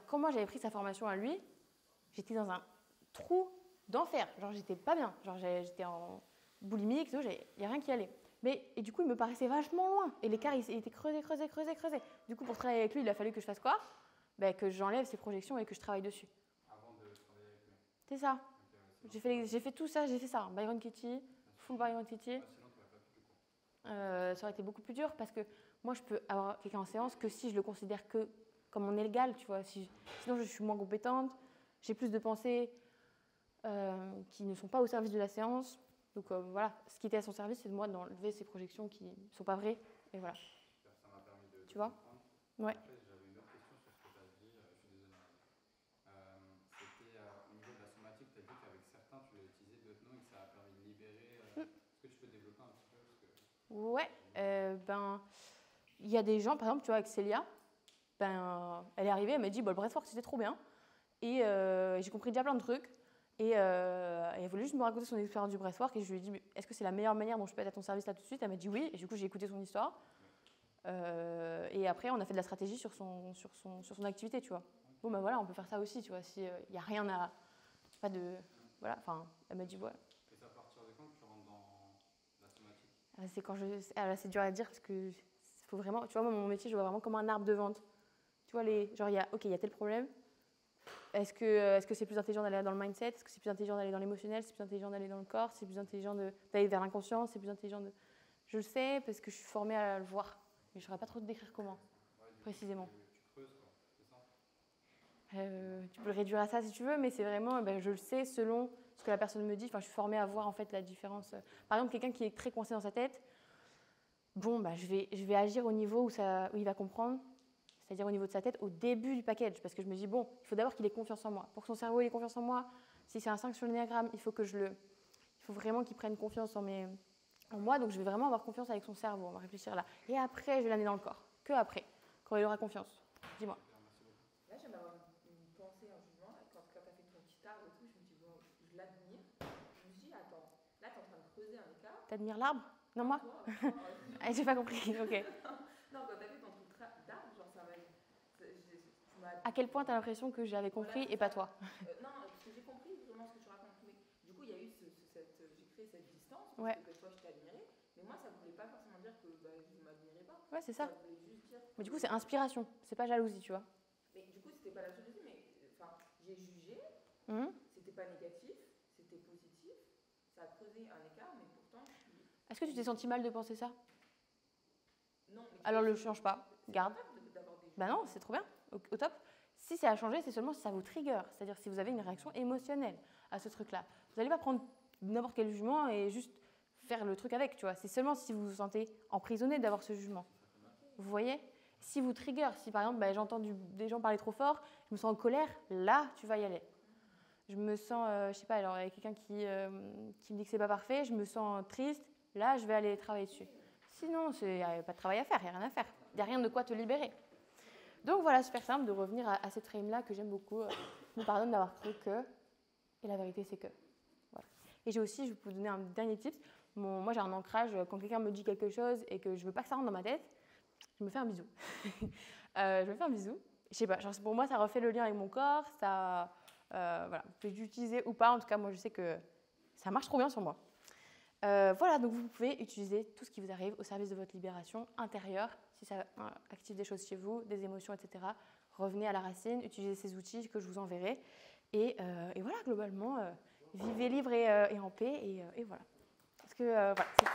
quand moi, j'avais pris sa formation à lui, j'étais dans un trou d'enfer. Genre, j'étais pas bien. Genre, j'étais en boulimique, il n'y a rien qui allait. Et du coup, il me paraissait vachement loin. Et l'écart, il était creusé. Du coup, pour travailler avec lui, il a fallu que je fasse quoi? Que j'enlève ces projections et que je travaille dessus. Avant de travailler avec lui. C'est ça. Okay, j'ai fait tout ça, j'ai fait ça. Byron Katie, full Byron Katie. Sinon, tu n'aurais pas pu du coup. Ça aurait été beaucoup plus dur parce que moi, je peux avoir quelqu'un en séance que si je le considère que comme mon égal, tu vois. Sinon, je suis moins compétente, j'ai plus de pensées qui ne sont pas au service de la séance. Donc voilà, ce qui était à son service, c'est de moi d'enlever ces projections qui ne sont pas vraies. Et voilà. Ça m'a permis de tu vois comprendre. Ouais. Après, j'avais une autre question sur ce que tu as dit, je suis désolé. C'était au niveau de la somatique, tu as dit qu'avec certains, tu l'as utilisé, d'autres non, et que ça a permis de libérer. Est-ce que tu peux développer un petit peu Ouais, il y a des gens, par exemple, tu vois, avec Célia, elle est arrivée, elle m'a dit, le breathwork, c'était trop bien. Et j'ai compris déjà plein de trucs. Et elle voulait juste me raconter son expérience du breathwork. Et je lui ai dit, est-ce que c'est la meilleure manière dont je peux être à ton service là tout de suite? Elle m'a dit oui. Et du coup, j'ai écouté son histoire. Et après, on a fait de la stratégie sur son activité, tu vois. Bon, voilà, on peut faire ça aussi, tu vois. S'il n'y a rien à... Pas de... Voilà, enfin, elle m'a dit, ouais. Et c'est à partir de quand que tu rentres dans la somatique? C'est quand c'est dur à dire parce que faut vraiment... Tu vois, moi, mon métier, je vois vraiment comme un arbre de vente. Tu vois, genre, il y a tel problème. Est-ce que c'est plus intelligent d'aller dans le mindset? Est-ce que c'est plus intelligent d'aller dans l'émotionnel? C'est plus intelligent d'aller dans le corps? C'est plus intelligent d'aller vers l'inconscient? C'est plus intelligent de... Je le sais parce que je suis formée à le voir. mais je ne saurais pas trop te décrire comment, Ouais, du coup, précisément. tu creuses, quoi. C'est ça. Tu peux le réduire à ça si tu veux, mais c'est vraiment, je le sais selon ce que la personne me dit. Enfin, je suis formée à voir en fait la différence. Par exemple, quelqu'un qui est très coincé dans sa tête, bon, je vais agir au niveau où il va comprendre, c'est-à-dire au niveau de sa tête, au début du package, parce que je me dis, bon, il faut d'abord qu'il ait confiance en moi. Pour que son cerveau ait confiance en moi, si c'est un 5 sur l'énéagramme, il faut vraiment qu'il prenne confiance en moi, donc je vais vraiment avoir confiance avec son cerveau, on va réfléchir là. Et après, je vais l'amener dans le corps, que après, quand il aura confiance. Dis-moi. Là, j'aime avoir une pensée, un jugement. Quand tu as fait ton petit arbre et tout, je me dis, bon, je l'admire. Je me dis, attends, là, tu es en train de creuser un écart. T'admires l'arbre? Non, moi? Toi, J'ai pas compris, ok. non, quand tu as fait ton truc d'arbre, genre, ça m'a. À quel point tu as l'impression que j'avais compris et pas toi? Non, parce que j'ai compris vraiment ce que tu racontes. Mais du coup, il y a eu j'ai créé cette distance. Ouais. Parce que toi, je t'ai admiré. Mais moi, ça ne voulait pas forcément dire que je ne m'admirais pas. Ouais, c'est ça. Ça voulait juste dire. Mais du coup, c'est inspiration, c'est pas jalousie, tu vois. Mais du coup, c'était pas la jalousie, mais enfin, j'ai jugé. Mhm. C'était pas négatif, c'était positif. Ça a creusé un écart, mais pourtant. Est-ce que tu t'es senti mal de penser ça? Non. Mais alors le change pas, garde. Bah non, c'est trop bien, au top. Si c'est à changer, c'est seulement si ça vous trigger, c'est-à-dire si vous avez une réaction émotionnelle à ce truc-là. Vous n'allez pas prendre n'importe quel jugement et juste faire le truc avec, tu vois. C'est seulement si vous vous sentez emprisonné d'avoir ce jugement. Vous voyez? Si vous trigger, si par exemple j'entends des gens parler trop fort, je me sens en colère, là tu vas y aller. Je me sens, je sais pas, alors il y a quelqu'un qui me dit que c'est pas parfait, je me sens triste, là je vais aller travailler dessus. Sinon, il n'y a pas de travail à faire, il n'y a rien à faire. Il n'y a rien de quoi te libérer. Donc voilà, super simple de revenir à cette frame-là que j'aime beaucoup. Je me pardonne d'avoir cru que, et la vérité c'est que. Voilà. Et j'ai aussi, je vais vous donner un dernier tip. Moi j'ai un ancrage, quand quelqu'un me dit quelque chose et que je ne veux pas que ça rentre dans ma tête, je me fais un bisou. Je me fais un bisou. Je sais pas, genre, pour moi ça refait le lien avec mon corps, ça, voilà, vous pouvez l'utiliser ou pas, en tout cas moi je sais que ça marche trop bien sur moi. Voilà, donc vous pouvez utiliser tout ce qui vous arrive au service de votre libération intérieure, si ça active des choses chez vous, des émotions, etc. Revenez à la racine, utilisez ces outils que je vous enverrai. Et voilà, globalement, vivez libre et en paix. Et voilà. Parce que, voilà, c'est